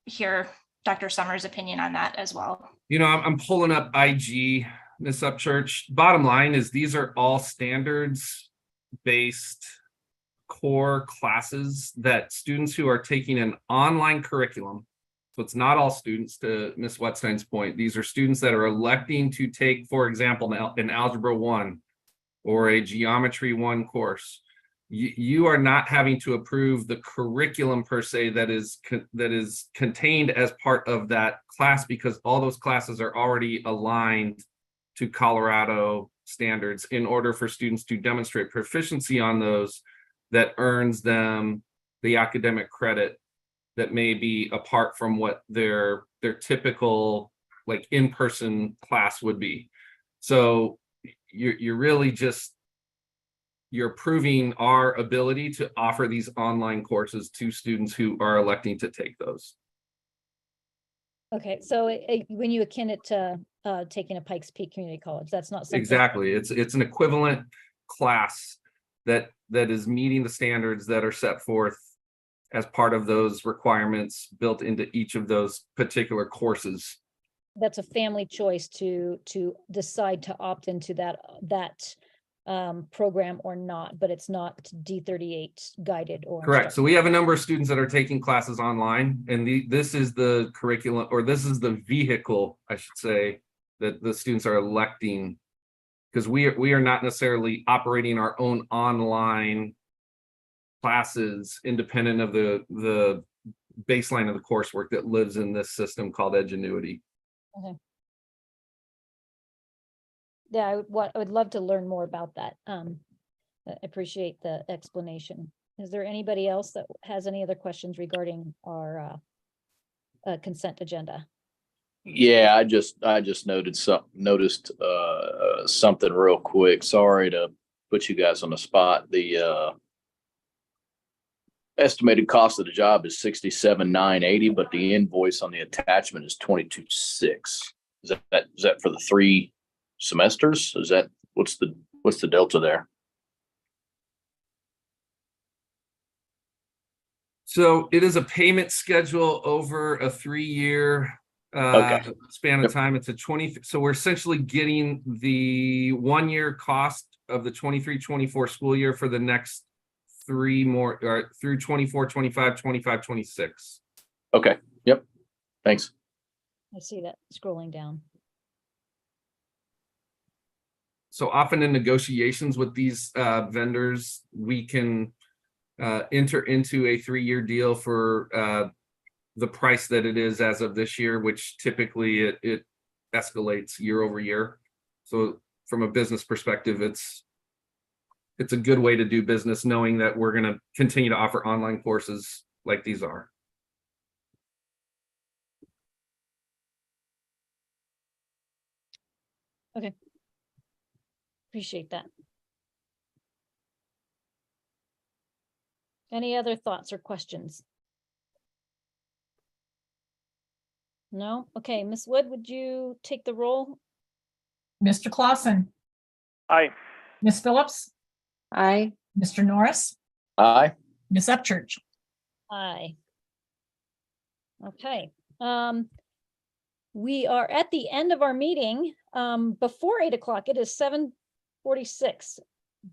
hear Dr. Summers' opinion on that as well. You know, I'm pulling up IG, Ms. Upchurch. Bottom line is these are all standards-based core classes that students who are taking an online curriculum. So it's not all students, to Ms. Wetstein's point. These are students that are electing to take, for example, an Algebra 1 or a Geometry 1 course. You are not having to approve the curriculum per se that is contained as part of that class, because all those classes are already aligned to Colorado standards in order for students to demonstrate proficiency on those that earns them the academic credit that may be apart from what their typical like in-person class would be. So you're really just you're proving our ability to offer these online courses to students who are electing to take those. Okay, so when you akin it to taking a Pikes Peak Community College, that's not something. Exactly, it's an equivalent class that is meeting the standards that are set forth as part of those requirements built into each of those particular courses. That's a family choice to decide to opt into that program or not, but it's not D38 guided or correct. So we have a number of students that are taking classes online, and this is the curriculum, or this is the vehicle, I should say, that the students are electing, because we are not necessarily operating our own online classes independent of the baseline of the coursework that lives in this system called Edgenuity. Okay. Yeah, I would love to learn more about that. I appreciate the explanation. Is there anybody else that has any other questions regarding our consent agenda? Yeah, I just noticed something real quick. Sorry to put you guys on the spot. The estimated cost of the job is $67,980, but the invoice on the attachment is $22,600. Is that for the 3 semesters? Is that what's the delta there? So it is a payment schedule over a 3-year span of time. It's a 20. So we're essentially getting the 1-year cost of the 23-24 school year for the next 3 more, or through 24, 25, 25, 26. Okay, yep, thanks. I see that scrolling down. So often in negotiations with these vendors, we can enter into a 3-year deal for the price that it is as of this year, which typically it escalates year over year. So from a business perspective, it's a good way to do business, knowing that we're going to continue to offer online courses like these are. Okay. Appreciate that. Any other thoughts or questions? No? Okay, Ms. Wood, would you take the roll? Mr. Clausen, Aye. Ms. Phillips, Aye. Mr. Norris, Aye. Ms. Upchurch. Aye. Okay, we are at the end of our meeting. Before 8 o'clock, it is 7:46.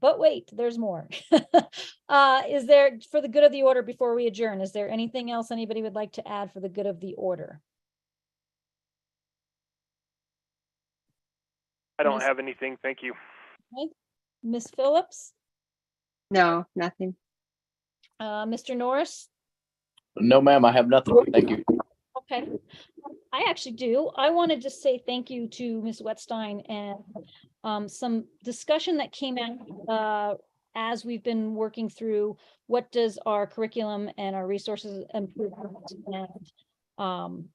But wait, there's more. Is there, for the good of the order before we adjourn, is there anything else anybody would like to add for the good of the order? I don't Miss- have anything. Thank you. Okay. Ms. Phillips, No, nothing. Mr. Norris? No, ma'am, I have nothing. Thank you. Okay, I actually do. I wanted to say thank you to Ms. Wetstein and some discussion that came out as we've been working through what does our curriculum and our resources improvement and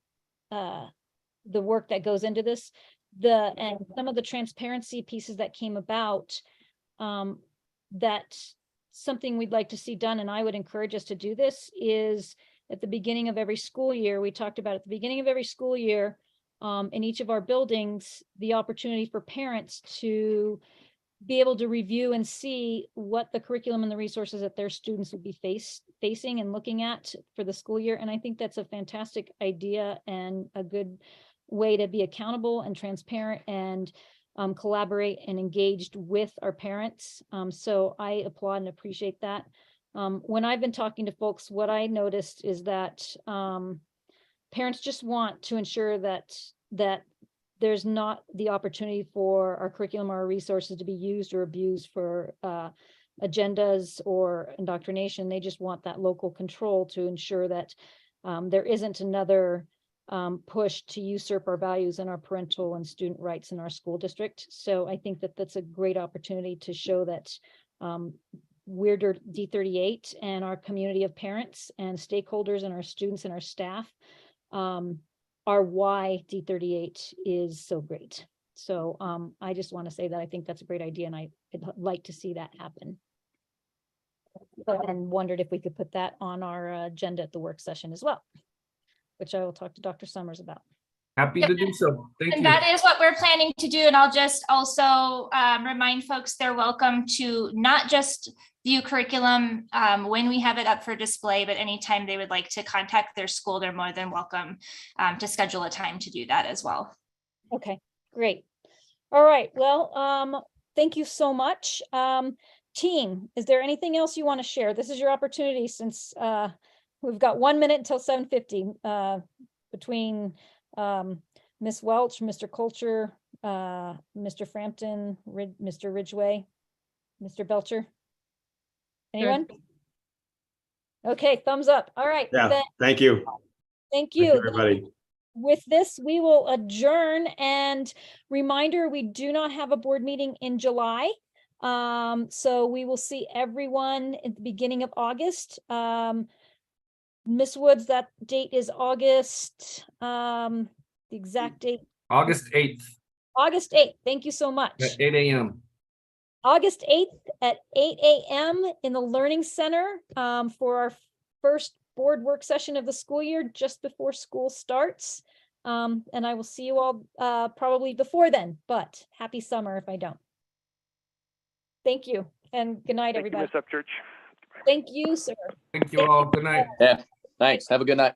the work that goes into this, and some of the transparency pieces that came about, that something we'd like to see done, and I would encourage us to do this, is at the beginning of every school year, we talked about at the beginning of every school year, in each of our buildings, the opportunity for parents to be able to review and see what the curriculum and the resources that their students would be facing and looking at for the school year. And I think that's a fantastic idea and a good way to be accountable and transparent and collaborate and engaged with our parents. So I applaud and appreciate that. When I've been talking to folks, what I noticed is that parents just want to ensure that there's not the opportunity for our curriculum or our resources to be used or abused for agendas or indoctrination. They just want that local control to ensure that there isn't another push to usurp our values and our parental and student rights in our school district. So I think that that's a great opportunity to show that we're D38 and our community of parents and stakeholders and our students and our staff are why D38 is so great. So I just want to say that I think that's a great idea and I'd like to see that happen. And wondered if we could put that on our agenda at the work session as well, which I will talk to Dr. Summers about. Happy to do so. Thank And you. that is what we're planning to do. And I'll just also remind folks they're welcome to not just view curriculum when we have it up for display, but anytime they would like to contact their school, they're more than welcome to schedule a time to do that as well. Okay, great. All right, well, thank you so much. Team, is there anything else you want to share? This is your opportunity since we've got 1 minute until 7:50 between Ms. Welch, Mr. Coulter, Mr. Frampton, Mr. Ridgway, Mr. Belcher. Anyone? Okay, thumbs up. All right. Yeah, then, thank you. thank Thank you, you. everybody. With this, we will adjourn, and reminder, we do not have a board meeting in July. So we will see everyone at the beginning of August. Miss Woods, that date is August, the exact date. August 8th August 8th. Thank you so much. at 8 a.m. August 8th at 8 a.m. in the Learning Center for our first board work session of the school year, just before school starts. And I will see you all probably before then, but happy summer if I don't. Thank you, and good night, Thank you, everybody. Ms. Upchurch. Thank you, sir. Thank you all. Good night. Yeah, thanks. Have a good night.